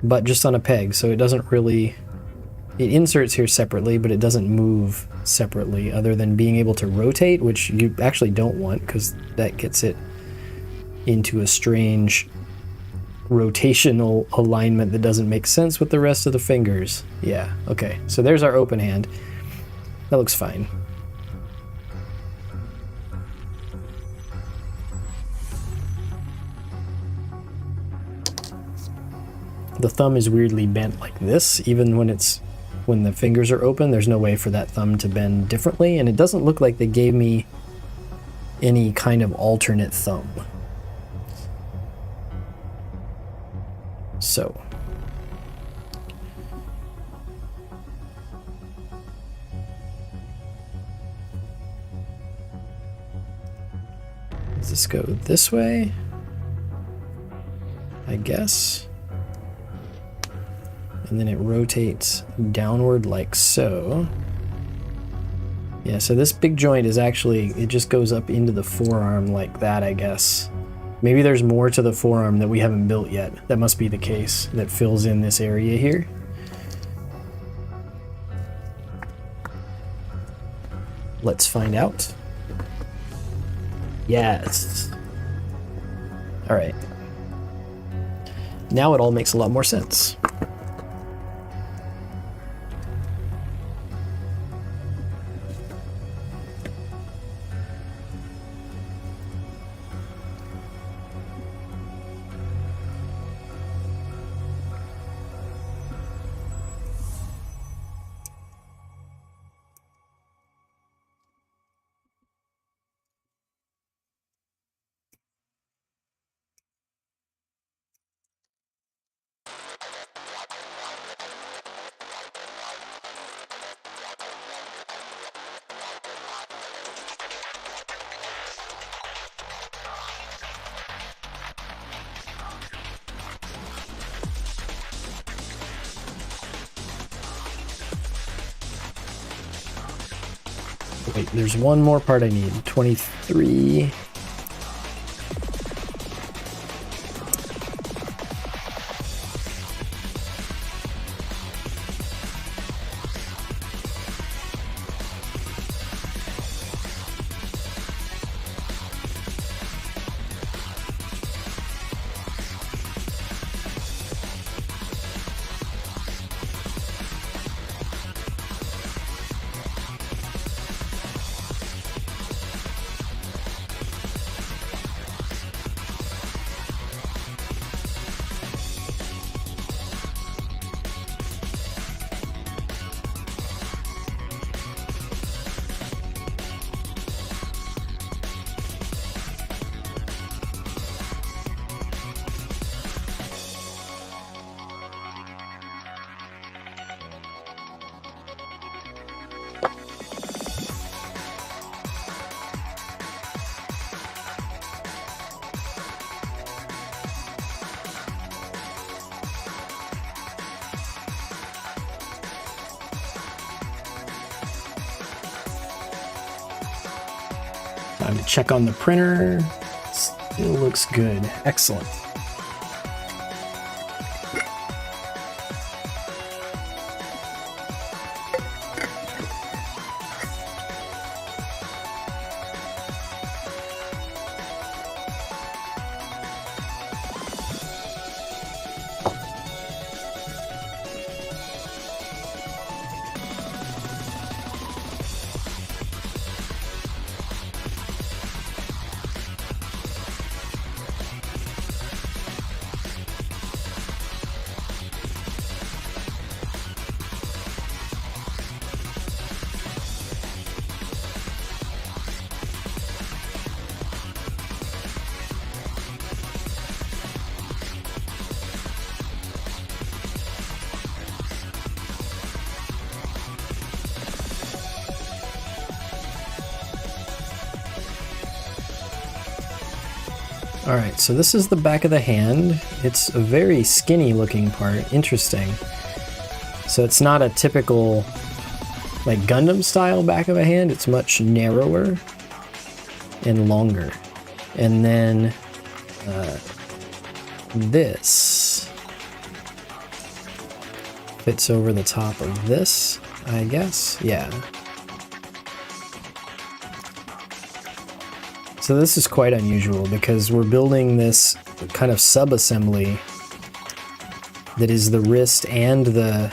but just on a peg, so it doesn't really, it inserts here separately, but it doesn't move separately other than being able to rotate, which you actually don't want because that gets it into a strange rotational alignment that doesn't make sense with the rest of the fingers. Yeah, okay, so there's our open hand. That looks fine. The thumb is weirdly bent like this, even when the fingers are open. There's no way for that thumb to bend differently, and it doesn't look like they gave me any kind of alternate thumb. So does this go this way? I guess. And then it rotates downward like so. Yeah, so this big joint is actually, it just goes up into the forearm like that, I guess. Maybe there's more to the forearm that we haven't built yet. That must be the case, that fills in this area here. Let's find out. Yes. All right. Now it all makes a lot more sense. Wait, there's one more part I need. 23. Time to check on the printer. Still looks good. Excellent. All right, so this is the back of the hand. It's a very skinny looking part. Interesting. So it's not a typical like Gundam style back of a hand. It's much narrower and longer. And then this fits over the top of this, I guess. Yeah. So this is quite unusual because we're building this kind of sub-assembly that is the wrist and the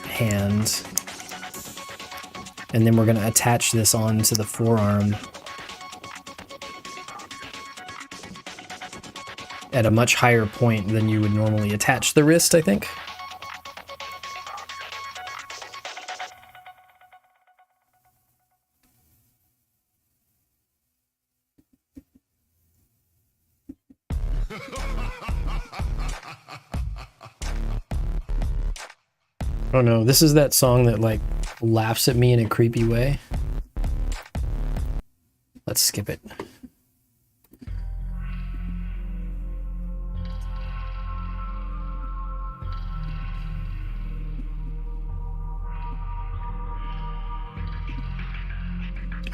hand. And then we're going to attach this onto the forearm at a much higher point than you would normally attach the wrist, I think. Oh no, this is that song that like laughs at me in a creepy way. Let's skip it.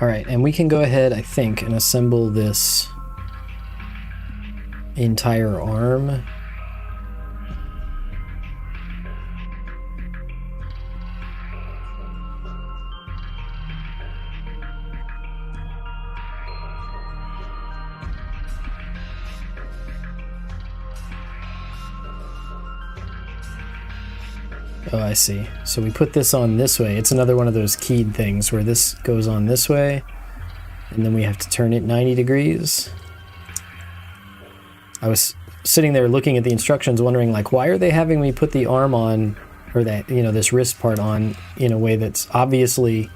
All right, and we can go ahead, I think, and assemble this entire arm. Oh, I see. So we put this on this way. It's another one of those keyed things where this goes on this way, and then we have to turn it 90 degrees. I was sitting there looking at the instructions wondering, like, why are they having me put the arm on, or that, you know, this wrist part on in a way that's obviously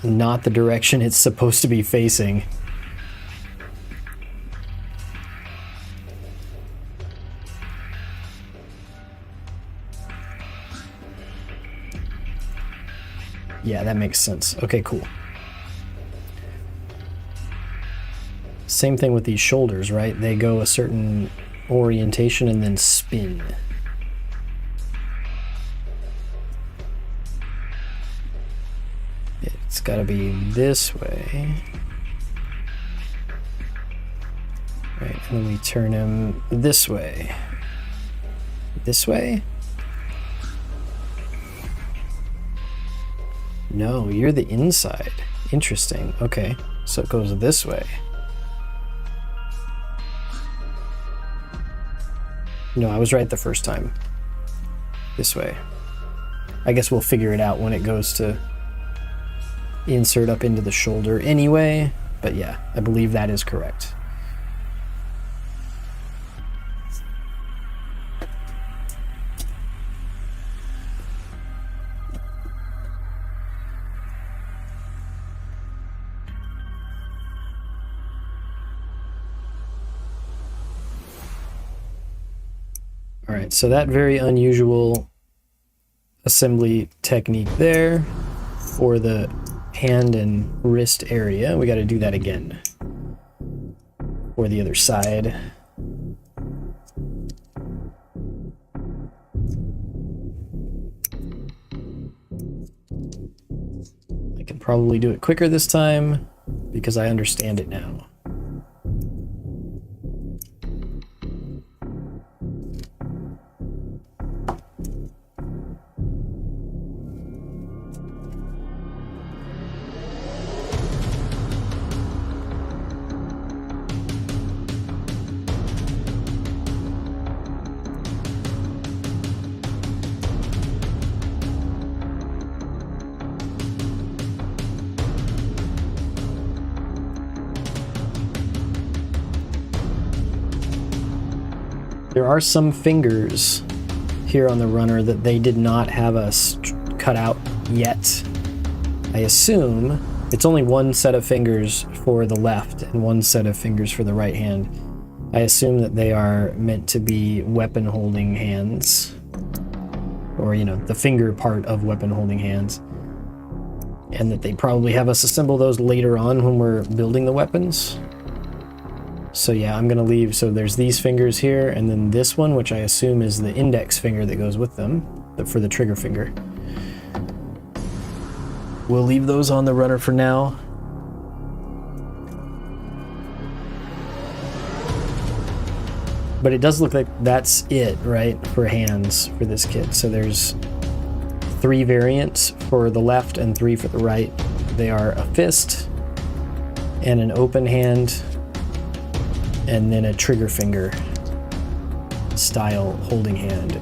not the direction it's supposed to be facing. Yeah, that makes sense. Okay, cool. Same thing with these shoulders, right? They go a certain orientation and then spin. got to be this way. Right, and then we turn him this way. This way? No, you're the inside. Interesting. Okay, so it goes this way. No, I was right the first time. This way. I guess we'll figure it out when it goes to insert up into the shoulder anyway. But yeah, I believe that is correct. All right, so that very unusual assembly technique there for the hand and wrist area. We got to do that again for the other side. I can probably do it quicker this time because I understand it now. There are some fingers here on the runner that they did not have us cut out yet. I assume it's only one set of fingers for the left and one set of fingers for the right hand. I assume that they are meant to be weapon holding hands, or you know, the finger part of weapon holding hands, and that they probably have us assemble those later on when we're building the weapons. So yeah, I'm gonna leave, so there's these fingers here, and then this one, which I assume is the index finger that goes with them, for the trigger finger. We'll leave those on the runner for now. But it does look like that's it, right, for hands for this kit. So there's 3 variants for the left and 3 for the right. They are a fist and an open hand, and then a trigger finger style holding hand.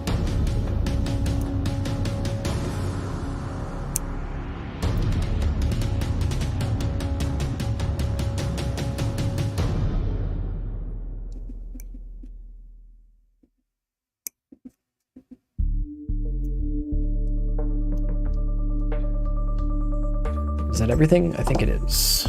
Is that everything? I think it is.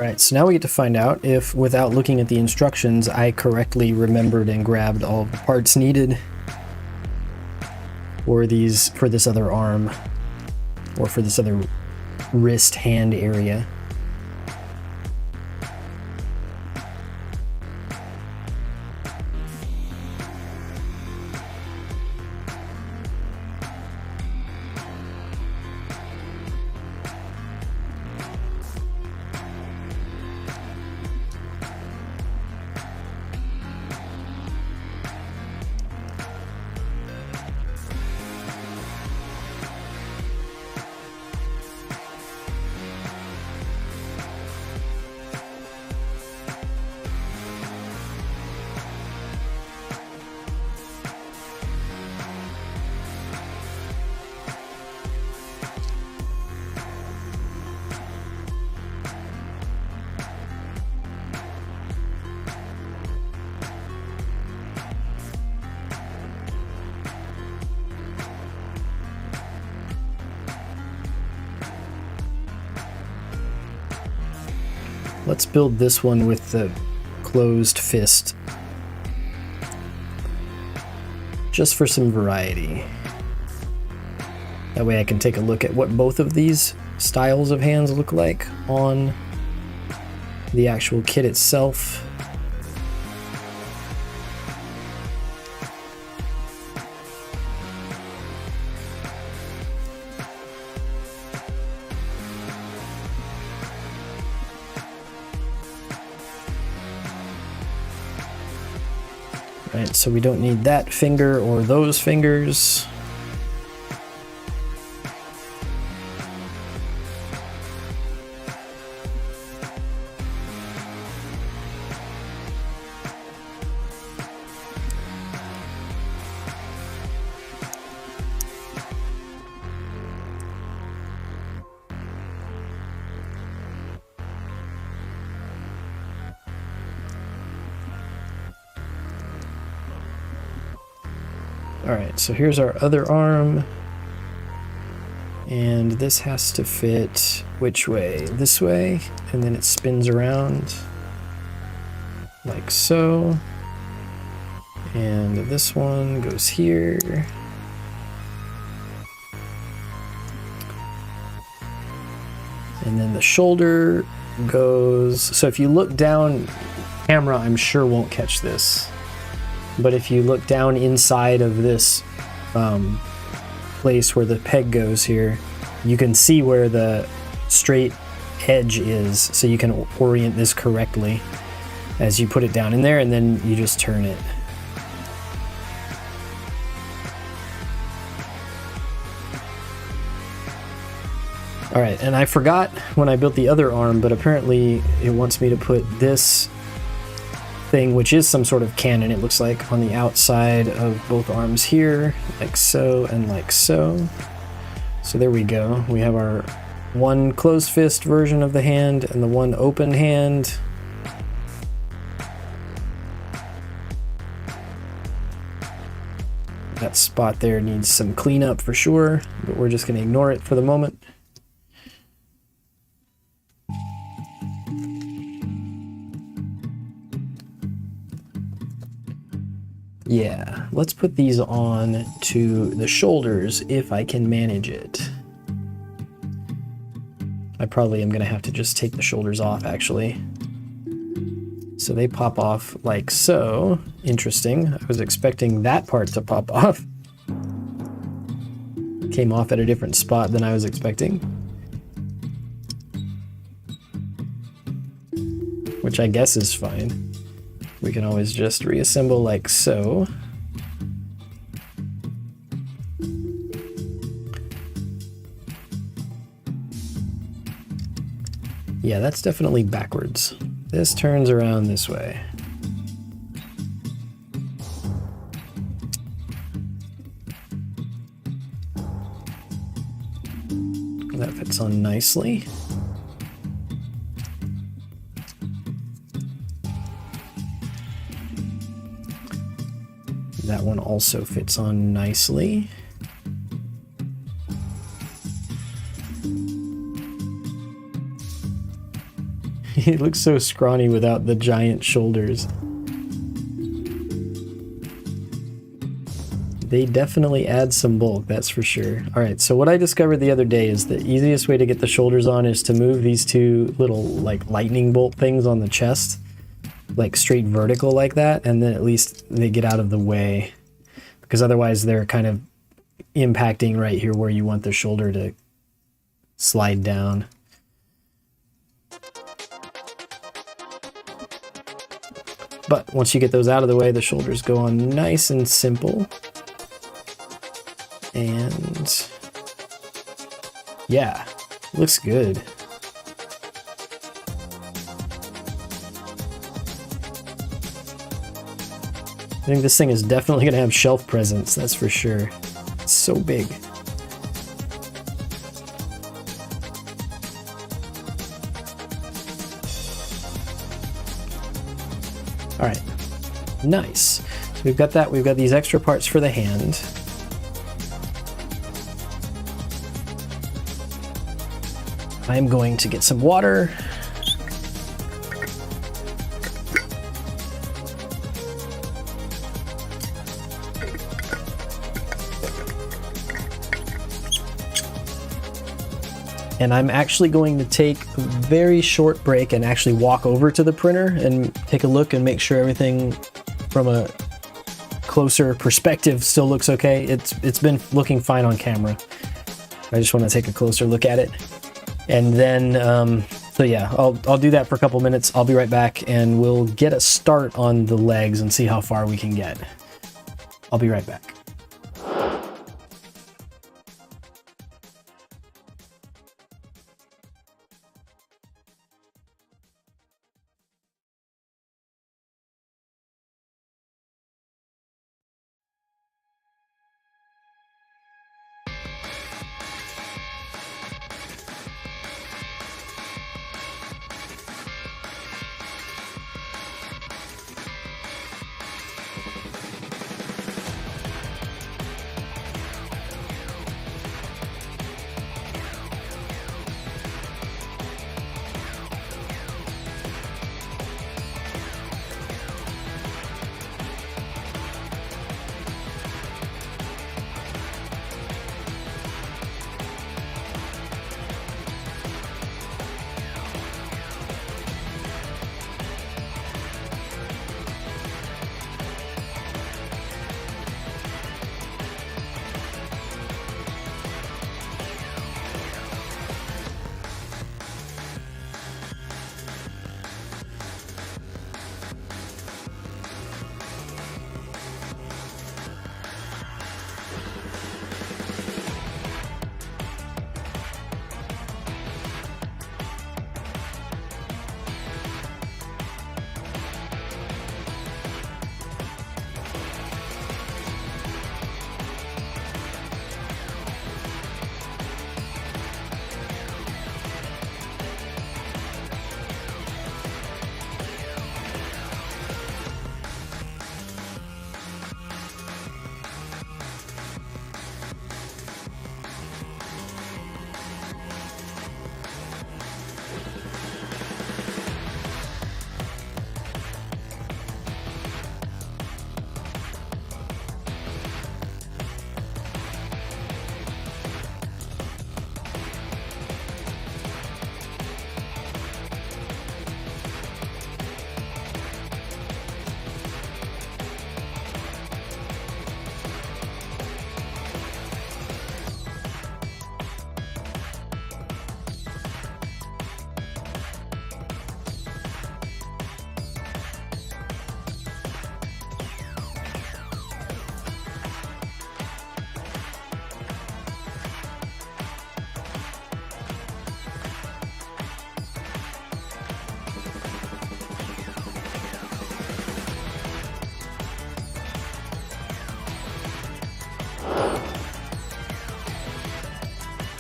Alright, so now we get to find out if, without looking at the instructions, I correctly remembered and grabbed all of the parts needed for this other arm, or for this other wrist hand area. Let's build this one with the closed fist, just for some variety. That way I can take a look at what both of these styles of hands look like on the actual kit itself. Right, so we don't need that finger or those fingers. Alright, so here's our other arm, and this has to fit which way? This way, and then it spins around like so, and this one goes here. And then the shoulder goes, so if you look down, camera I'm sure won't catch this. But if you look down inside of this place where the peg goes here, you can see where the straight edge is, so you can orient this correctly as you put it down in there, and then you just turn it. Alright, and I forgot when I built the other arm, but apparently it wants me to put this thing, which is some sort of cannon, it looks like, on the outside of both arms here, like so and like so. So there we go. We have our one closed fist version of the hand and the one open hand. That spot there needs some cleanup for sure, but we're just going to ignore it for the moment. Yeah, let's put these on to the shoulders if I can manage it. I probably am going to have to just take the shoulders off, actually. So they pop off like so. Interesting. I was expecting that part to pop off. Came off at a different spot than I was expecting. Which I guess is fine. We can always just reassemble like so. Yeah, that's definitely backwards. This turns around this way. That fits on nicely. That one also fits on nicely. He looks so scrawny without the giant shoulders. They definitely add some bulk, that's for sure. All right, so what I discovered the other day is the easiest way to get the shoulders on is to move these two little like lightning bolt things on the chest, like straight vertical like that, and then at least they get out of the way, because otherwise they're kind of impacting right here where you want the shoulder to slide down. But once you get those out of the way, the shoulders go on nice and simple. And yeah, looks good. I think this thing is definitely going to have shelf presence, that's for sure. It's so big. All right, nice. So we've got that. We've got these extra parts for the hand. I'm going to get some water. And I'm actually going to take a very short break and actually walk over to the printer and take a look and make sure everything from a closer perspective still looks okay. It's been looking fine on camera. I just want to take a closer look at it. And then, so yeah, I'll do that for a couple minutes. I'll be right back and we'll get a start on the legs and see how far we can get. I'll be right back.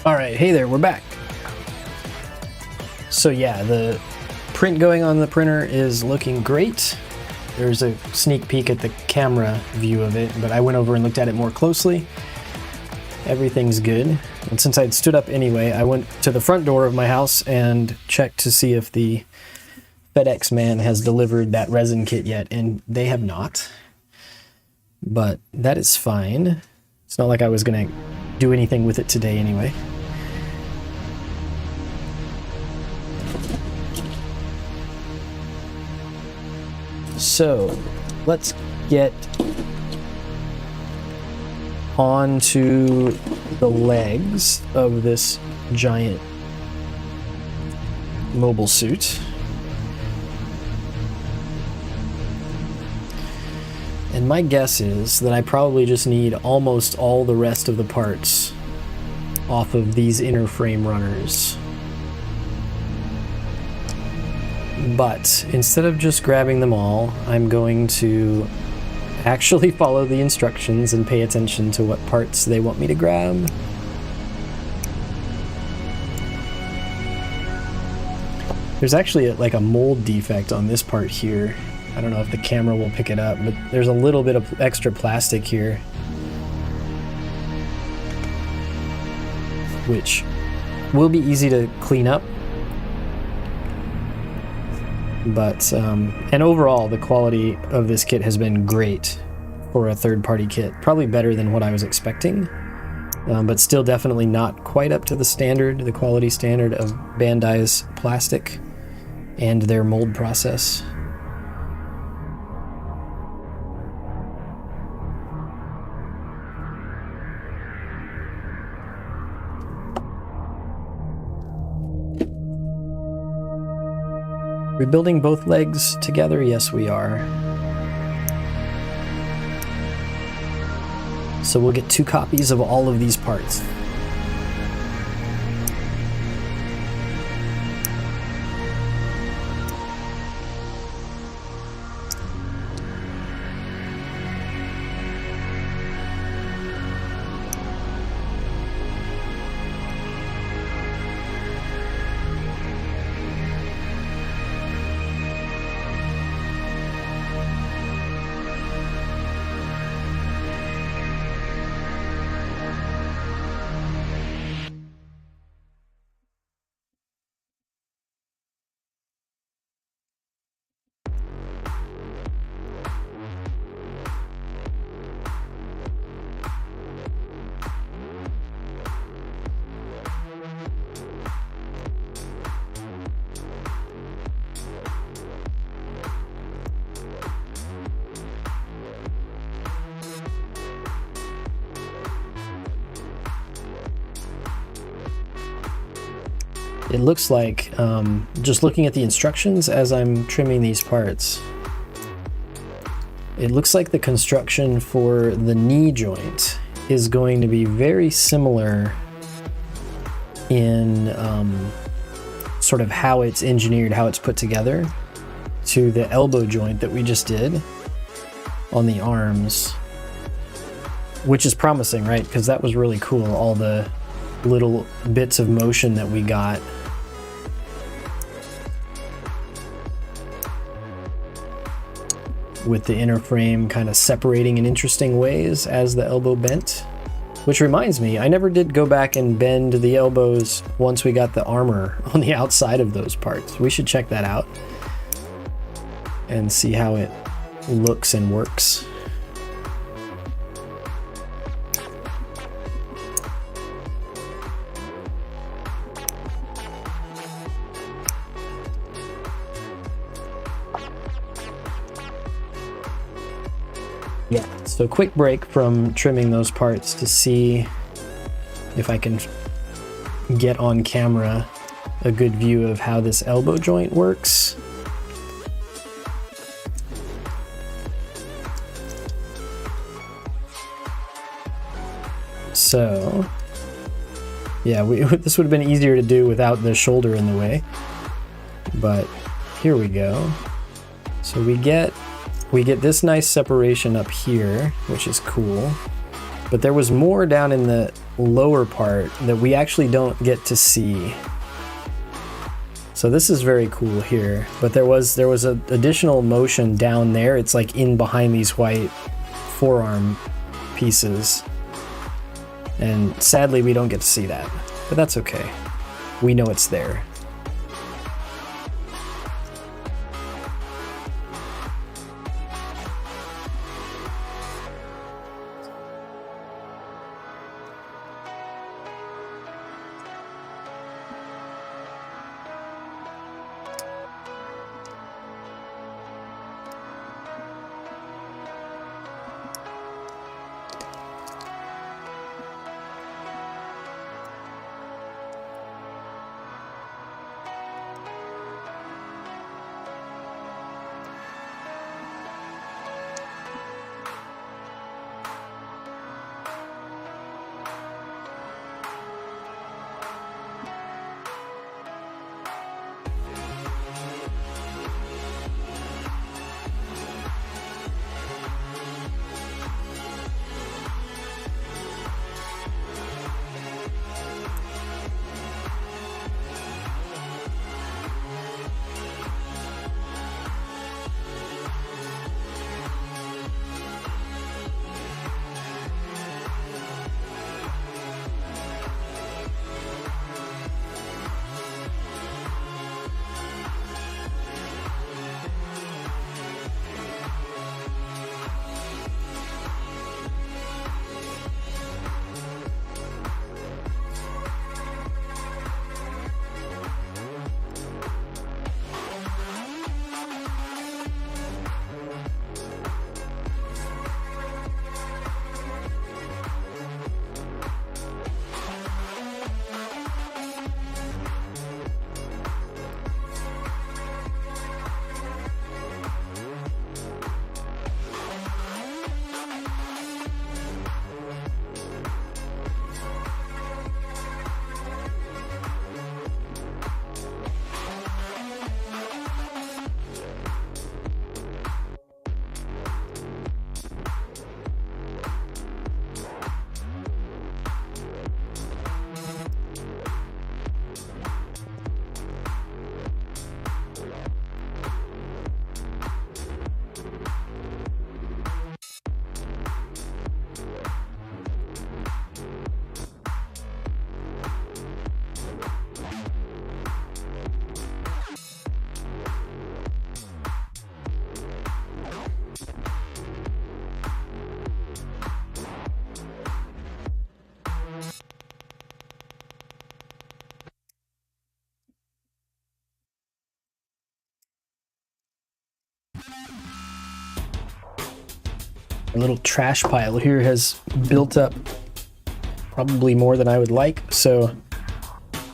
All right, hey there, we're back. So yeah, the print going on the printer is looking great. There's a sneak peek at the camera view of it, but I went over and looked at it more closely. Everything's good. And since I'd stood up anyway, I went to the front door of my house and checked to see if the FedEx man has delivered that resin kit yet, and they have not. But that is fine. It's not like I was gonna do anything with it today anyway. So let's get onto the legs of this giant mobile suit. And my guess is that I probably just need almost all the rest of the parts off of these inner frame runners. But instead of just grabbing them all, I'm going to actually follow the instructions and pay attention to what parts they want me to grab. There's actually like a mold defect on this part here. I don't know if the camera will pick it up, but there's a little bit of extra plastic here, which will be easy to clean up. But, and overall, the quality of this kit has been great for a third-party kit. Probably better than what I was expecting, but still definitely not quite up to the standard, the quality standard of Bandai's plastic and their mold process. Rebuilding both legs together? Yes, we are. So we'll get 2 copies of all of these parts. It looks like, just looking at the instructions as I'm trimming these parts, it looks like the construction for the knee joint is going to be very similar in sort of how it's engineered, how it's put together, to the elbow joint that we just did on the arms, which is promising, right? Because that was really cool, all the little bits of motion that we got. With the inner frame kind of separating in interesting ways as the elbow bent. Which reminds me, I never did go back and bend the elbows once we got the armor on the outside of those parts. We should check that out and see how it looks and works. Yeah, so quick break from trimming those parts to see if I can get on camera a good view of how this elbow joint works. So, yeah, this would have been easier to do without the shoulder in the way, but here we go. So we get this nice separation up here, which is cool, but there was more down in the lower part that we actually don't get to see. So this is very cool here, but there was an additional motion down there. It's like in behind these white forearm pieces, and sadly we don't get to see that, but that's okay. We know it's there. A little trash pile here has built up probably more than I would like, so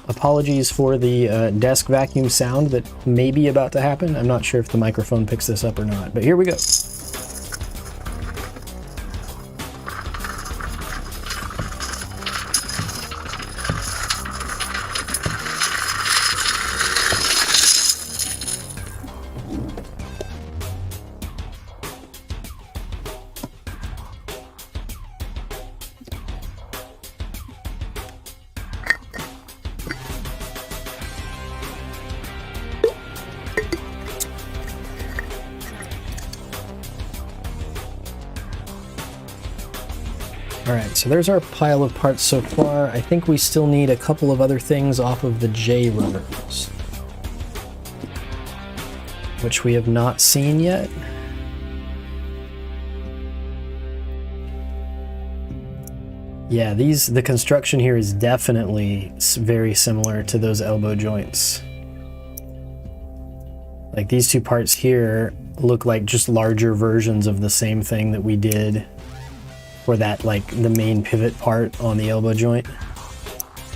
apologies for the desk vacuum sound that may be about to happen. I'm not sure if the microphone picks this up or not, but here we go. All right, so there's our pile of parts so far. I think we still need a couple of other things off of the J runners, which we have not seen yet. Yeah, the construction here is definitely very similar to those elbow joints. Like these two parts here look like just larger versions of the same thing that we did for that, like the main pivot part on the elbow joint.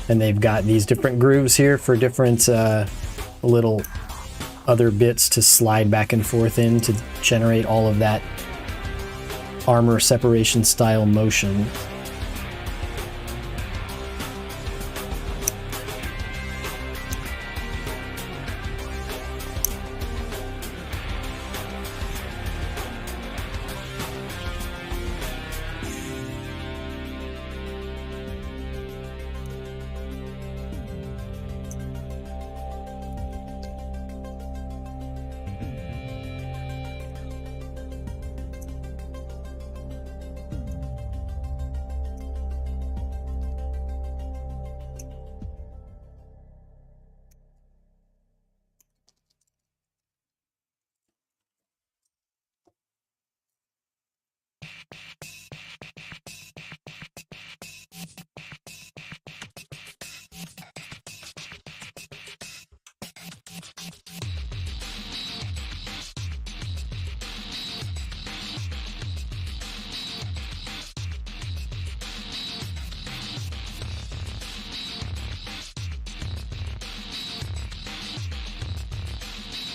And they've got these different grooves here for different little other bits to slide back and forth in to generate all of that armor separation style motion.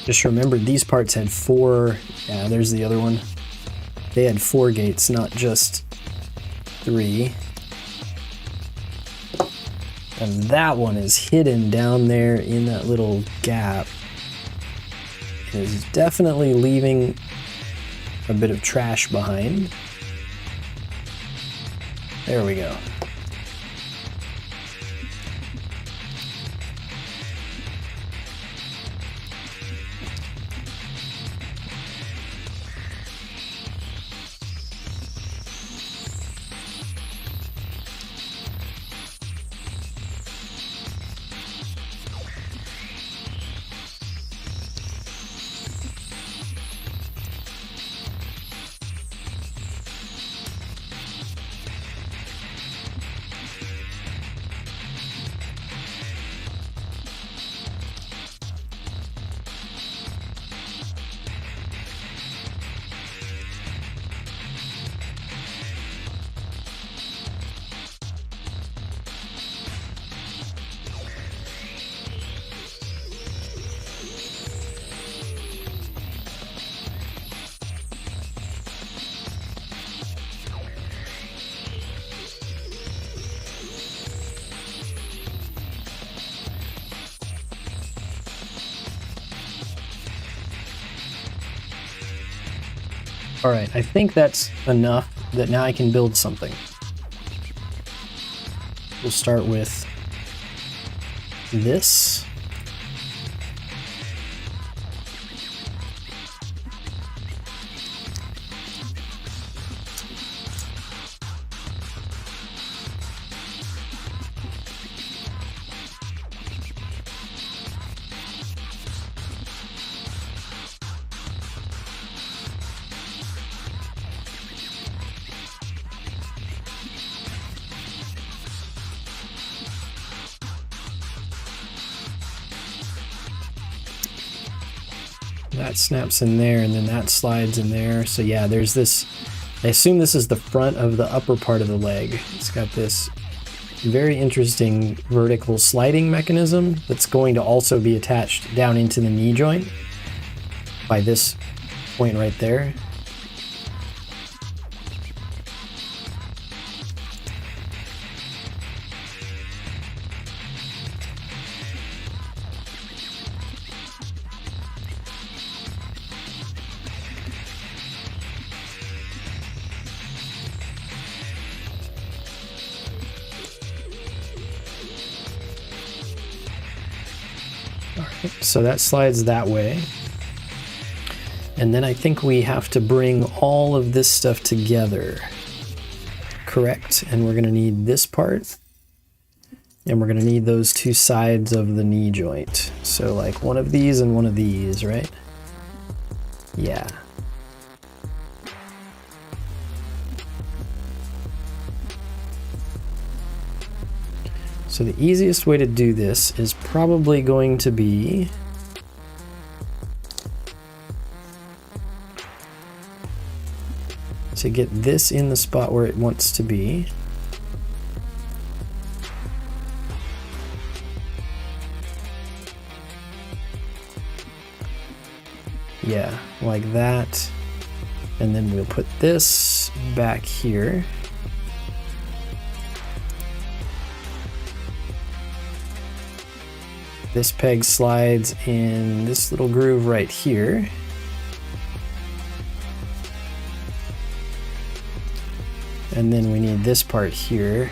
Just remembered these parts had 4, yeah, there's the other one. They had 4 gates, not just 3. And that one is hidden down there in that little gap. It is definitely leaving a bit of trash behind. There we go. All right, I think that's enough that now I can build something. We'll start with this. that snaps in there, and then that slides in there. So yeah, there's this, I assume this is the front of the upper part of the leg. It's got this very interesting vertical sliding mechanism that's going to also be attached down into the knee joint by this point right there. So that slides that way. And then I think we have to bring all of this stuff together. Correct. And we're going to need this part. And we're going to need those two sides of the knee joint. So like one of these and one of these, right? Yeah. So the easiest way to do this is probably going to be to get this in the spot where it wants to be. Yeah, like that. And then we'll put this back here. This peg slides in this little groove right here. And then we need this part here.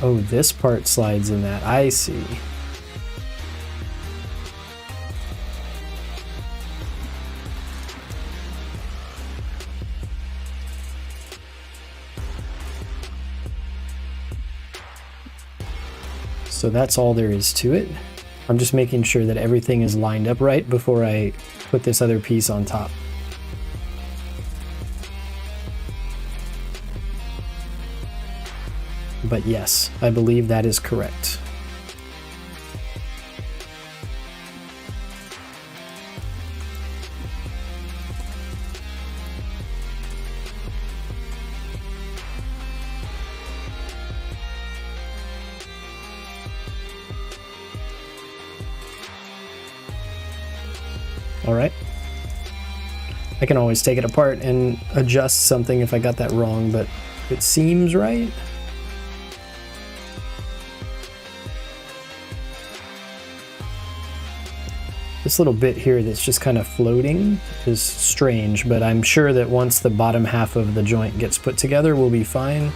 Oh, this part slides in that. I see. So that's all there is to it. I'm just making sure that everything is lined up right before I put this other piece on top. But yes, I believe that is correct. All right. I can always take it apart and adjust something if I got that wrong, but it seems right. This little bit here that's just kind of floating is strange, but I'm sure that once the bottom half of the joint gets put together, we'll be fine.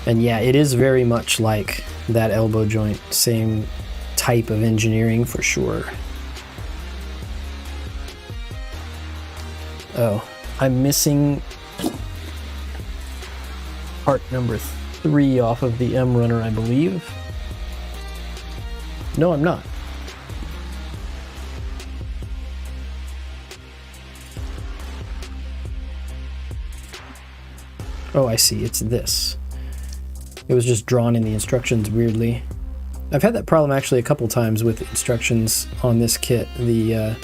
And yeah, it is very much like that elbow joint, same type of engineering for sure. Oh, I'm missing part number 3 off of the M runner, I believe. No, I'm not. Oh, I see. It's this. It was just drawn in the instructions weirdly. I've had that problem actually a couple times with instructions on this kit. The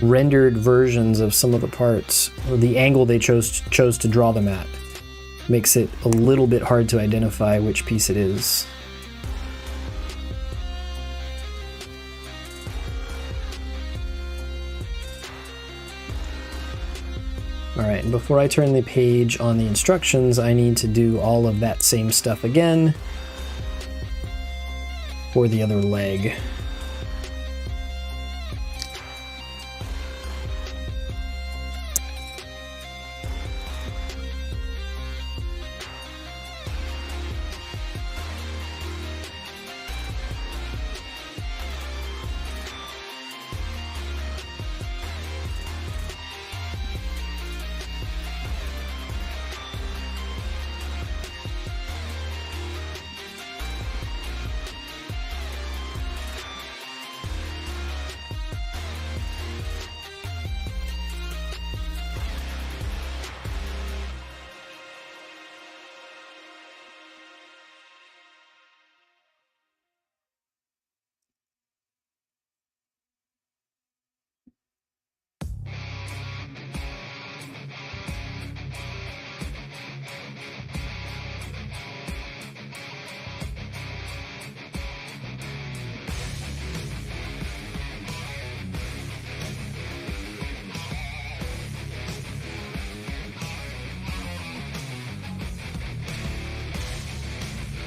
rendered versions of some of the parts, or the angle they chose to draw them at, makes it a little bit hard to identify which piece it is. Alright, and before I turn the page on the instructions, I need to do all of that same stuff again for the other leg.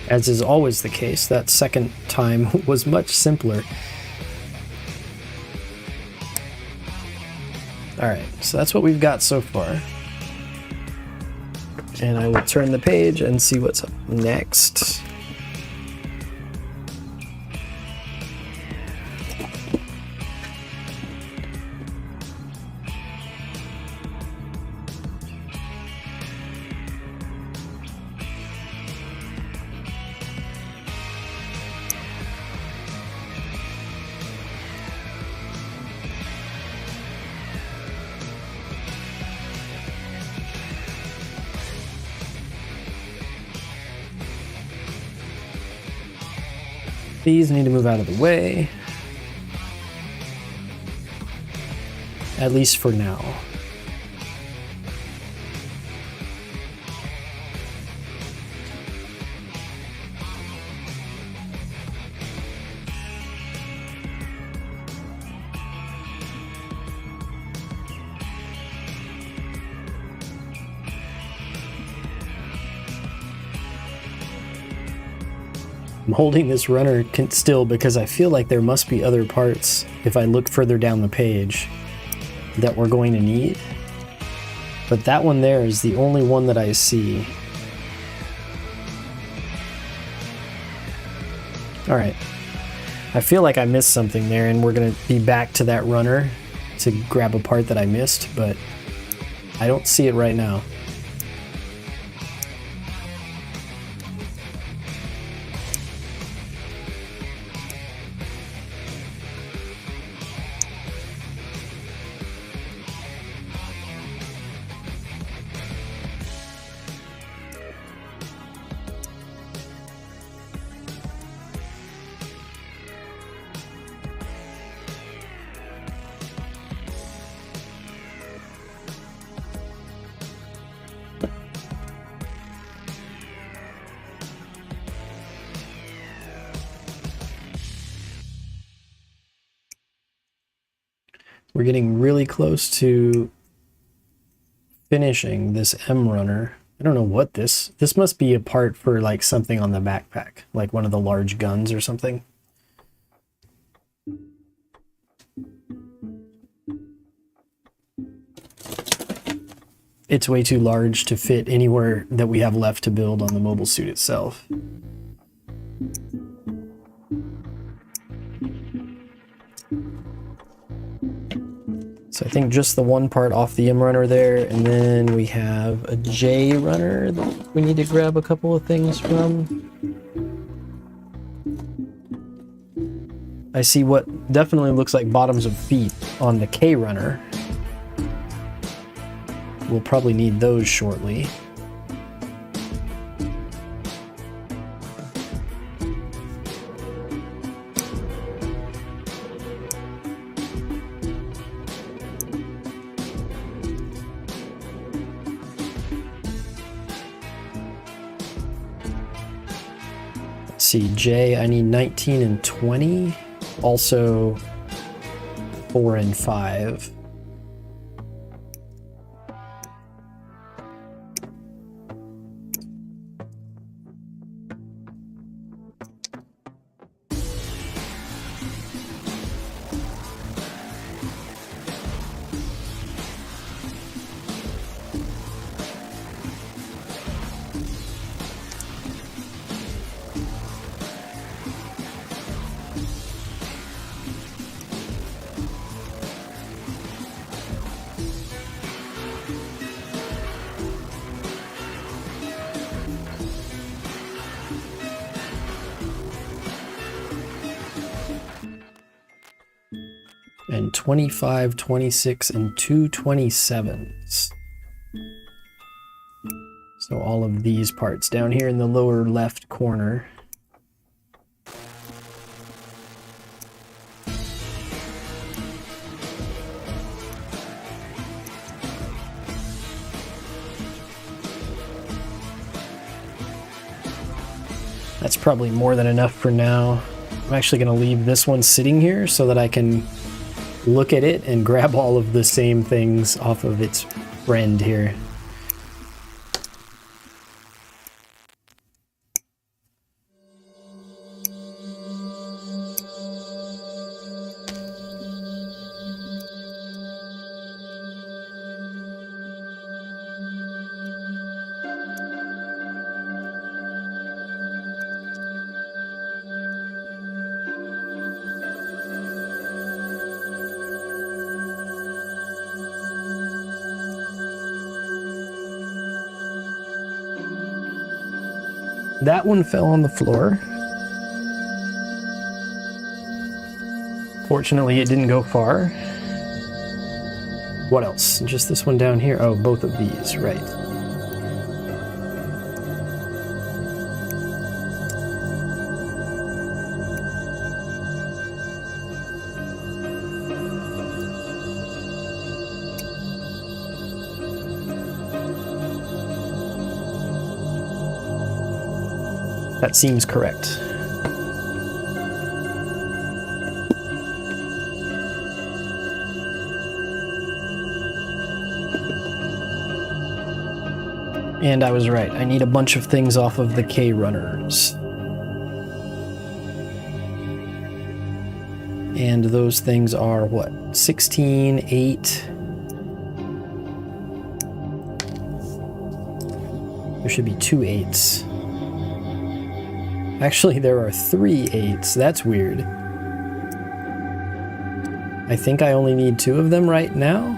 As is always the case, that second time was much simpler. Alright, so that's what we've got so far. And I will turn the page and see what's up next. These need to move out of the way. At least for now. I'm holding this runner still because I feel like there must be other parts, if I look further down the page, that we're going to need. But that one there is the only one that I see. Alright. I feel like I missed something there, and we're going to be back to that runner to grab a part that I missed, but I don't see it right now. We're getting really close to finishing this M runner. I don't know what this must be a part for like something on the backpack, like one of the large guns or something. It's way too large to fit anywhere that we have left to build on the mobile suit itself. So I think just the one part off the M runner there, and then we have a J runner that we need to grab a couple of things from. I see what definitely looks like bottoms of feet on the K runner. We'll probably need those shortly. Let's see, J, I need 19 and 20. Also 4 and 5. And 25, 26, and 2 27s. So all of these parts down here in the lower left corner. That's probably more than enough for now. I'm actually going to leave this one sitting here so that I can look at it and grab all of the same things off of its friend here. That one fell on the floor. Fortunately, it didn't go far. What else? Just this one down here? Oh, both of these, right. That seems correct. And I was right. I need a bunch of things off of the K runners. And those things are what? 16, 8. There should be 2 8s. Actually, there are 3 8s. That's weird. I think I only need 2 of them right now.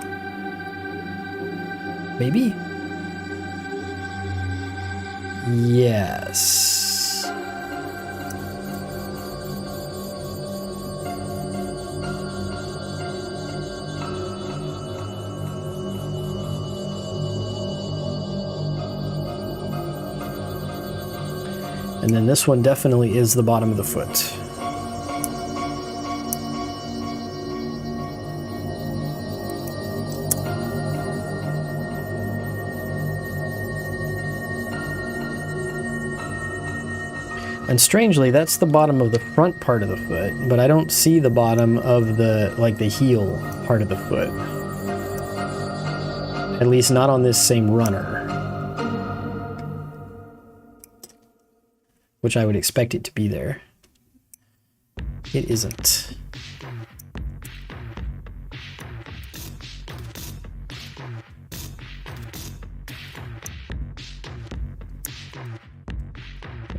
Maybe? Yes. And then this one definitely is the bottom of the foot. And strangely, that's the bottom of the front part of the foot, but I don't see the bottom of the, like, the heel part of the foot. At least not on this same runner. Which I would expect it to be there. It isn't.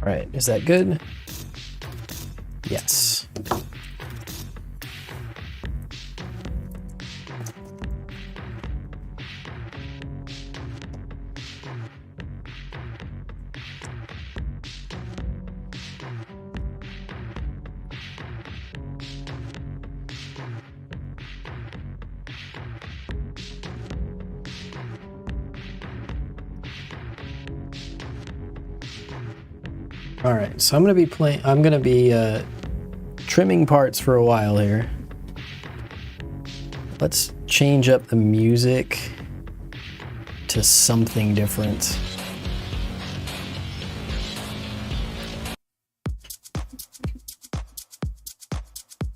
All right, is that good? Yes. All right, so I'm gonna be trimming parts for a while here. Let's change up the music to something different.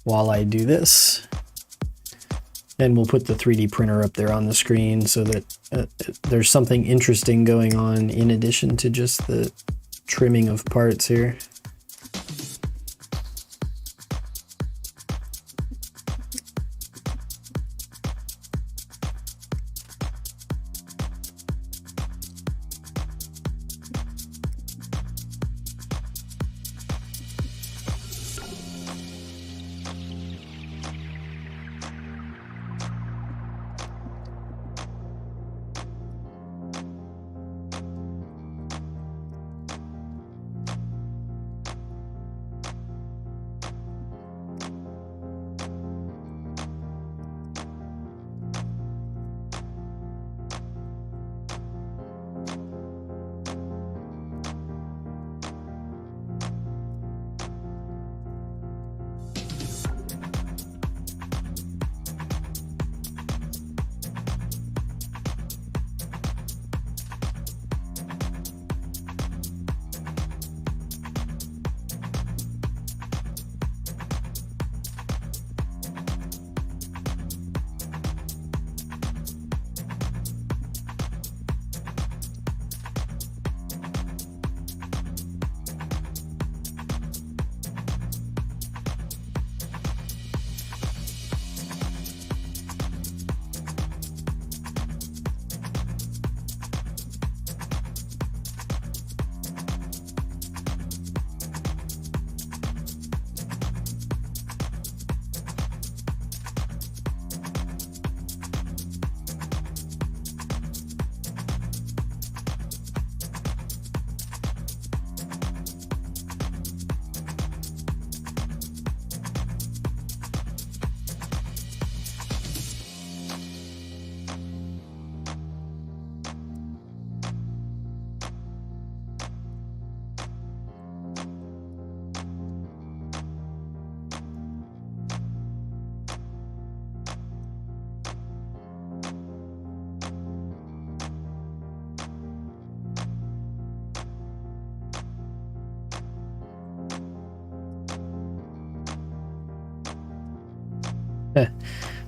While I do this, and we'll put the 3D printer up there on the screen so that there's something interesting going on in addition to just the trimming of parts here.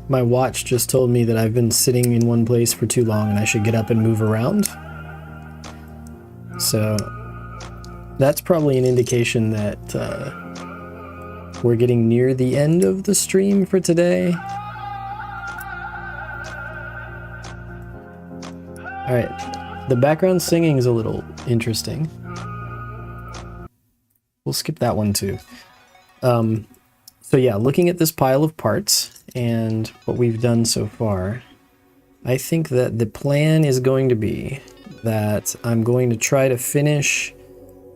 My watch just told me that I've been sitting in one place for too long and I should get up and move around. So that's probably an indication that we're getting near the end of the stream for today. Alright, the background singing is a little interesting. We'll skip that one too. So yeah, looking at this pile of parts and what we've done so far, I think that the plan is going to be that I'm going to try to finish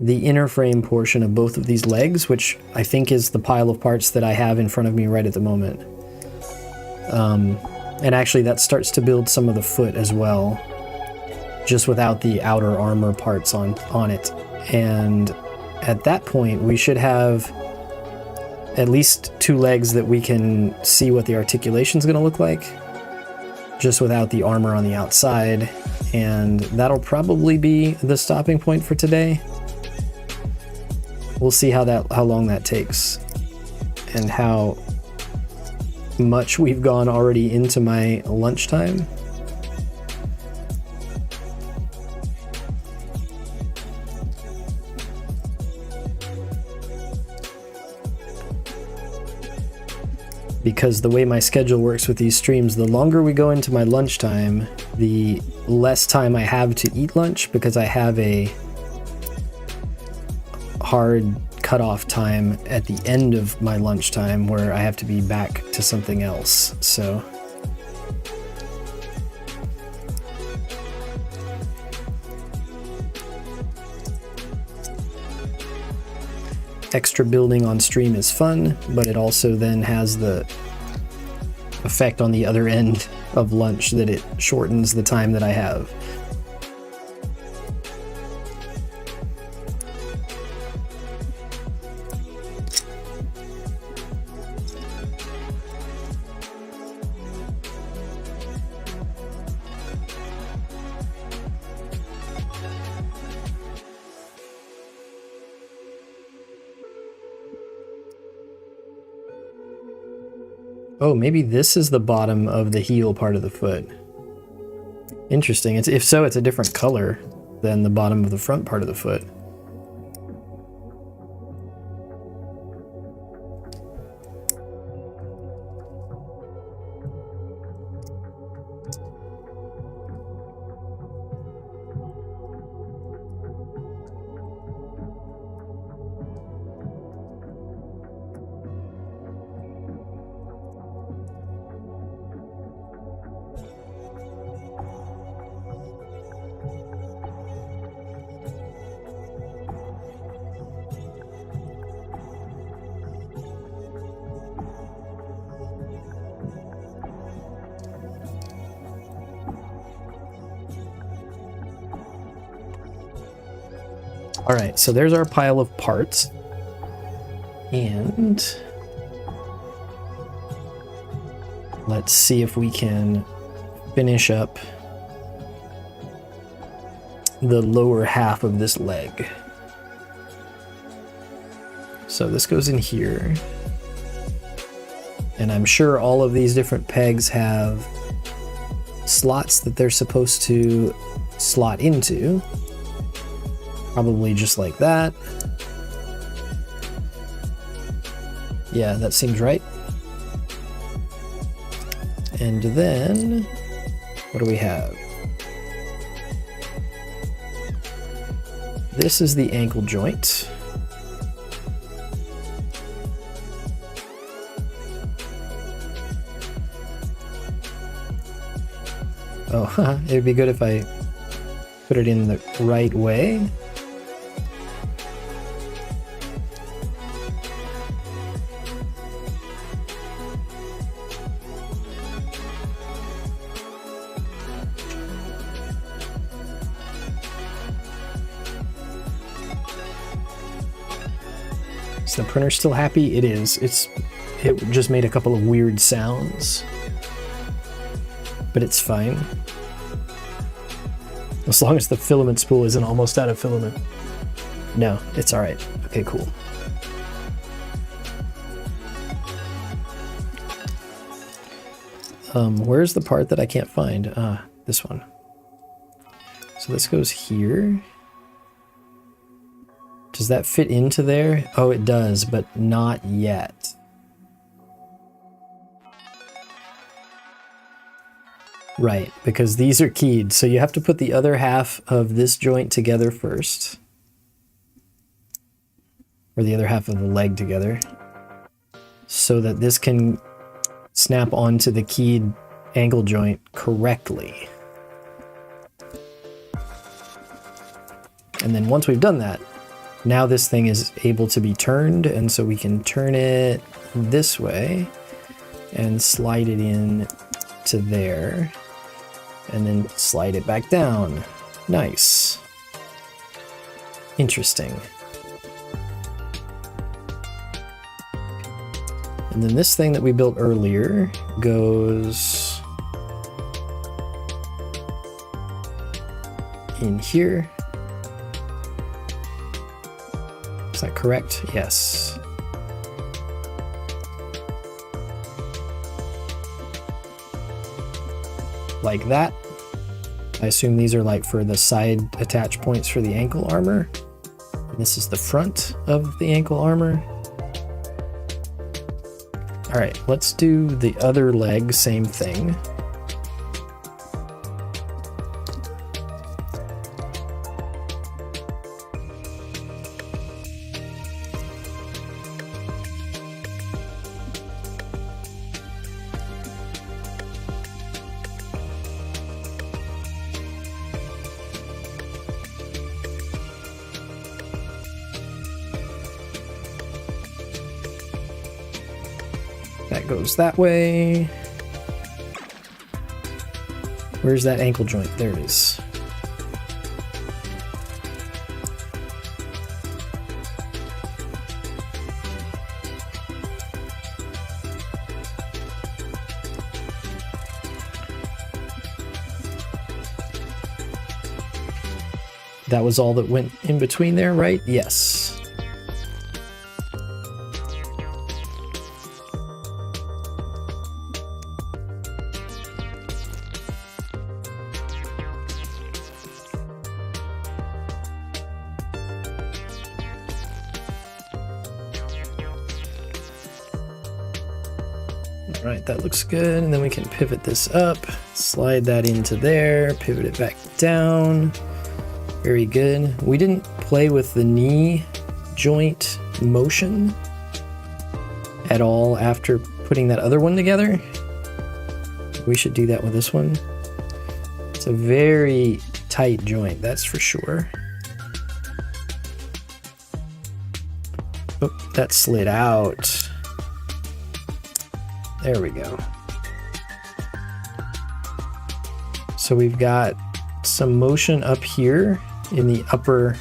the inner frame portion of both of these legs, which I think is the pile of parts that I have in front of me right at the moment. And actually that starts to build some of the foot as well, just without the outer armor parts on it. And at that point, we should have at least 2 legs that we can see what the articulation is going to look like, just without the armor on the outside. And that'll probably be the stopping point for today. We'll see how long that takes and how much we've gone already into my lunchtime. Because the way my schedule works with these streams, the longer we go into my lunchtime, the less time I have to eat lunch, because I have a hard cutoff time at the end of my lunchtime where I have to be back to something else. So extra building on stream is fun, but it also then has the effect on the other end of lunch that it shortens the time that I have. Oh, maybe this is the bottom of the heel part of the foot. Interesting. If so, it's a different color than the bottom of the front part of the foot. All right, so there's our pile of parts. And let's see if we can finish up the lower half of this leg. So this goes in here. And I'm sure all of these different pegs have slots that they're supposed to slot into. Probably just like that. Yeah, that seems right. And then, what do we have? This is the ankle joint. Oh, it'd be good if I put it in the right way. Is the printer still happy? It is. It just made a couple of weird sounds, but it's fine. As long as the filament spool isn't almost out of filament. No, it's all right. Okay, cool. Where's the part that I can't find? This one. So this goes here. Does that fit into there? Oh, it does, but not yet. Right, because these are keyed. So you have to put the other half of this joint together first. Or the other half of the leg together. So that this can snap onto the keyed ankle joint correctly. And then once we've done that, now this thing is able to be turned, and so we can turn it this way and slide it in to there, and then slide it back down. Nice. Interesting. And then this thing that we built earlier goes in here. Is that correct? Yes. Like that. I assume these are like for the side attach points for the ankle armor. And this is the front of the ankle armor. All right, let's do the other leg, same thing. That goes that way. Where's that ankle joint? There it is. That was all that went in between there, right? Yes. All right, that looks good. And then we can pivot this up, slide that into there, pivot it back down. Very good. We didn't play with the knee joint motion at all after putting that other one together. We should do that with this one. It's a very tight joint, that's for sure. Oh, that slid out. There we go. So we've got some motion up here in the upper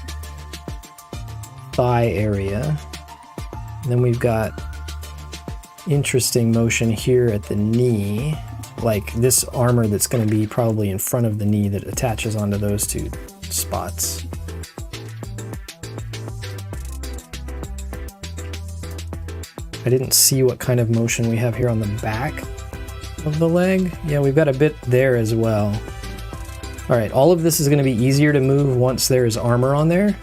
thigh area. And then we've got interesting motion here at the knee, like this armor that's going to be probably in front of the knee that attaches onto those two spots. I didn't see what kind of motion we have here on the back of the leg. Yeah, we've got a bit there as well. All right, all of this is going to be easier to move once there's armor on there,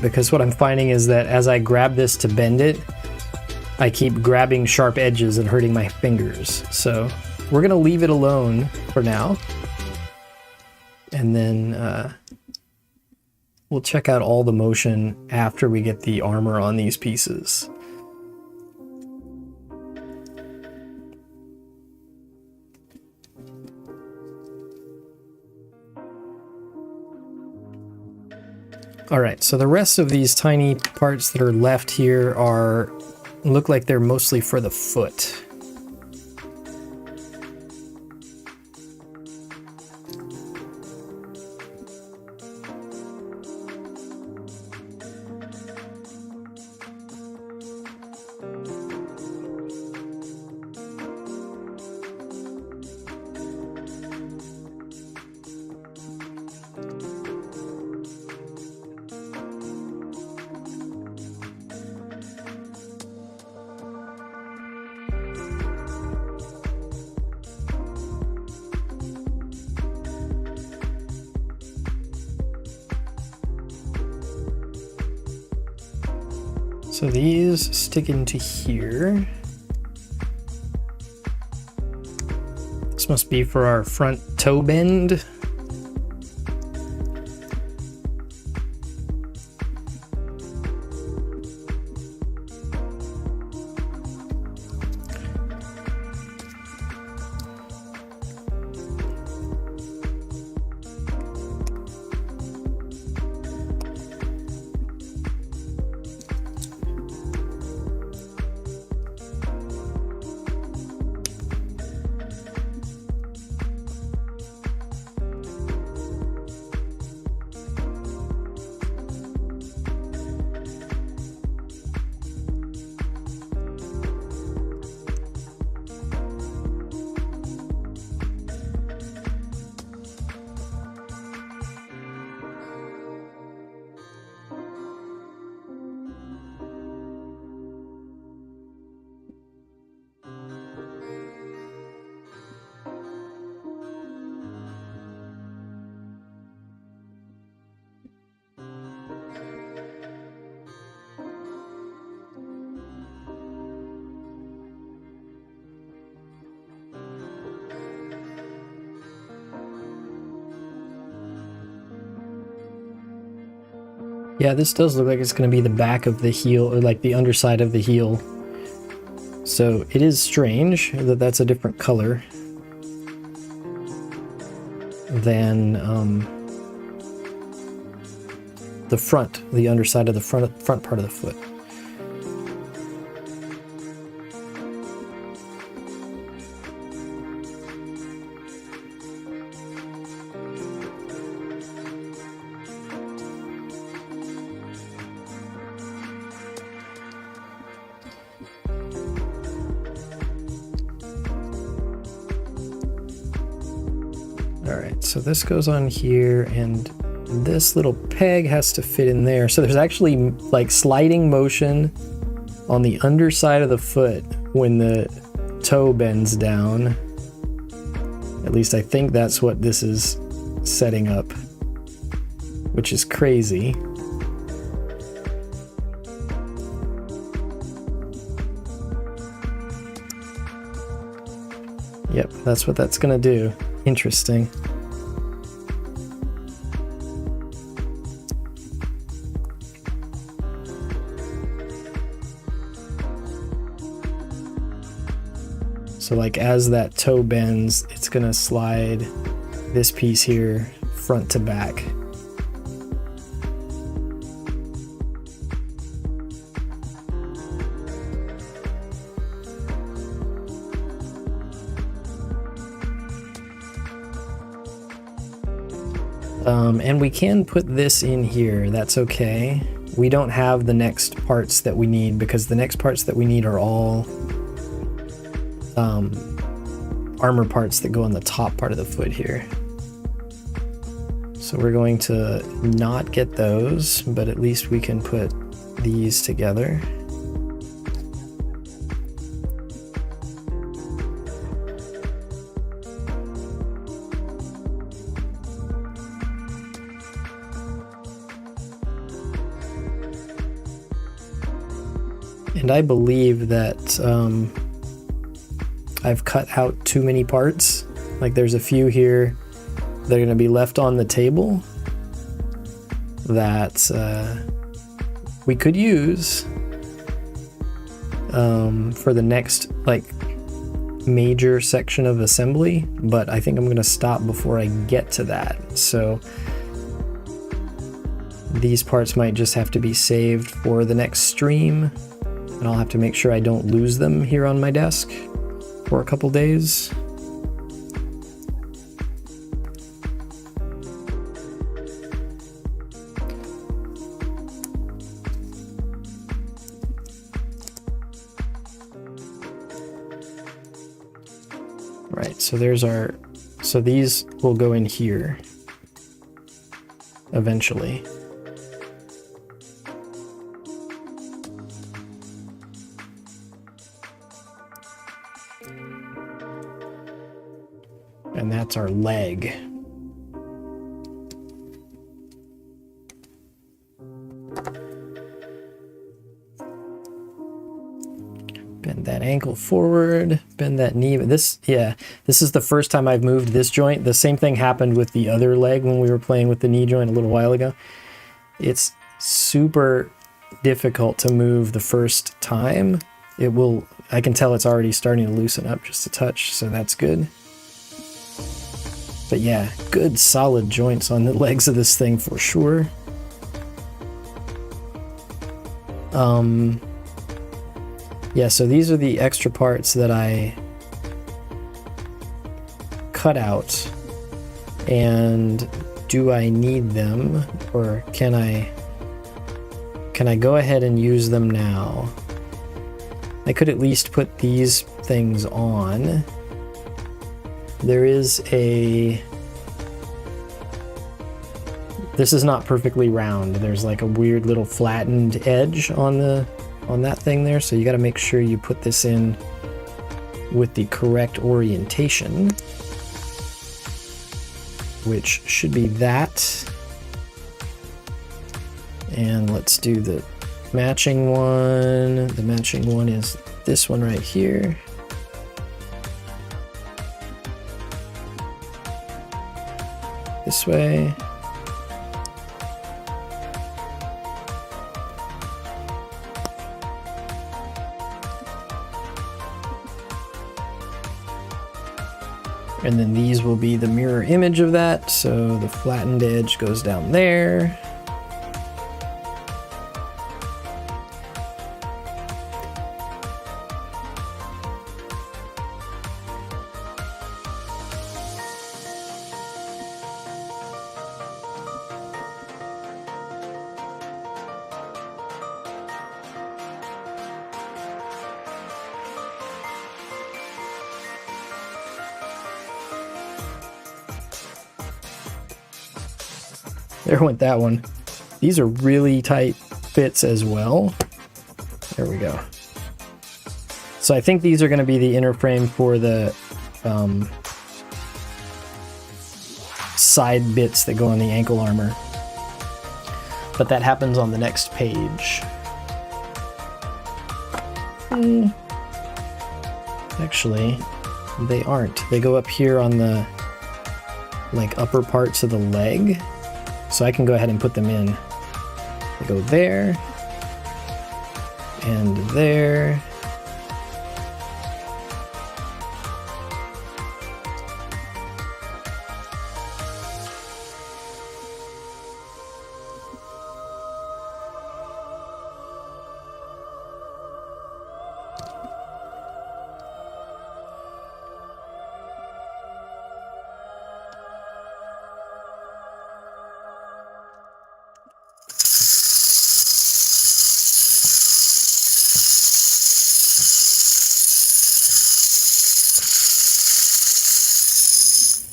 because what I'm finding is that as I grab this to bend it, I keep grabbing sharp edges and hurting my fingers. So we're going to leave it alone for now. And then we'll check out all the motion after we get the armor on these pieces. All right, so the rest of these tiny parts that are left here look like they're mostly for the foot. So these stick into here. This must be for our front toe bend. Yeah, this does look like it's going to be the back of the heel, or like the underside of the heel. So it is strange that that's a different color than the underside of the front part of the foot. Alright, so this goes on here, and this little peg has to fit in there. So there's actually like sliding motion on the underside of the foot when the toe bends down. At least I think that's what this is setting up, which is crazy. Yep, that's what that's gonna do. Interesting. So like as that toe bends, it's gonna slide this piece here front to back. And we can put this in here, that's okay. We don't have the next parts that we need, because the next parts that we need are all armor parts that go on the top part of the foot here. So we're going to not get those, but at least we can put these together. And I believe that I've cut out too many parts. Like there's a few here that are going to be left on the table that we could use for the next like major section of assembly, but I think I'm going to stop before I get to that. So these parts might just have to be saved for the next stream, and I'll have to make sure I don't lose them here on my desk for a couple days. Right, so there's our, so these will go in here eventually. And that's our leg. that ankle forward, bend that knee. This is the first time I've moved this joint. The same thing happened with the other leg when we were playing with the knee joint a little while ago. It's super difficult to move the first time. I can tell it's already starting to loosen up just a touch, so that's good. But yeah, good solid joints on the legs of this thing for sure. Yeah, so these are the extra parts that I cut out. And do I need them, or can I go ahead and use them now? I could at least put these things on. There is this is not perfectly round. There's like a weird little flattened edge on that thing there, so you got to make sure you put this in with the correct orientation, which should be that. And let's do the matching one. The matching one is this one right here. This way. And then these will be the mirror image of that. So the flattened edge goes down there. There went that one. These are really tight fits as well. There we go. So I think these are going to be the inner frame for the side bits that go on the ankle armor. But that happens on the next page. Actually, they aren't. They go up here on the upper parts of the leg. So I can go ahead and put them in. They go there, and there.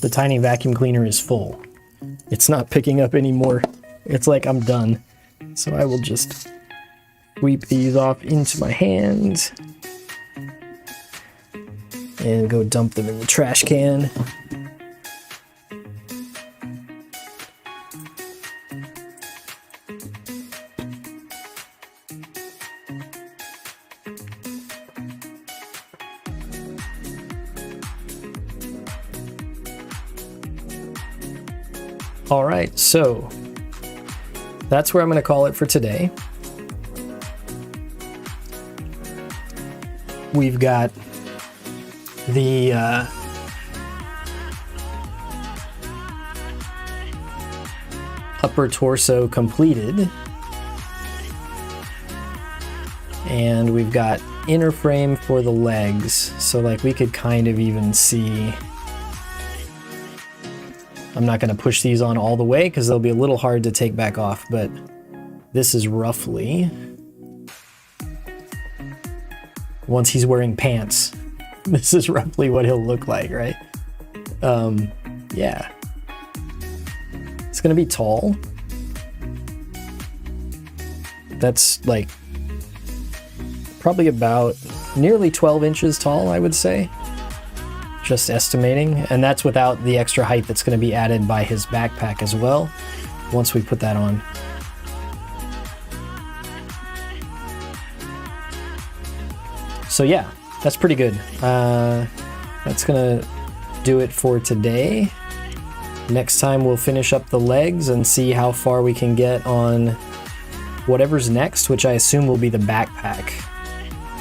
The tiny vacuum cleaner is full. It's not picking up anymore. It's like I'm done. So I will just sweep these off into my hands and go dump them in the trash can. All right, so that's where I'm going to call it for today. We've got the upper torso completed, and we've got inner frame for the legs. So like we could kind of even see. I'm not going to push these on all the way because they'll be a little hard to take back off, but this is roughly, once he's wearing pants, this is roughly what he'll look like, right? Yeah. It's going to be tall. That's like probably about nearly 12 inches tall, I would say. Just estimating, and that's without the extra height that's going to be added by his backpack as well once we put that on. So yeah, that's pretty good. That's gonna do it for today. Next time we'll finish up the legs and see how far we can get on whatever's next, which I assume will be the backpack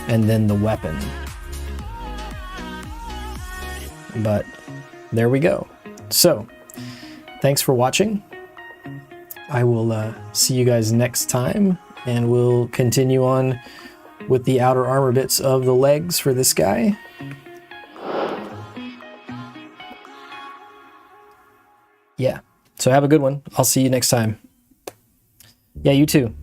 and then the weapon. But there we go. So thanks for watching. I will see you guys next time, and we'll continue on with the outer armor bits of the legs for this guy. Yeah, so have a good one. I'll see you next time. Yeah, you too.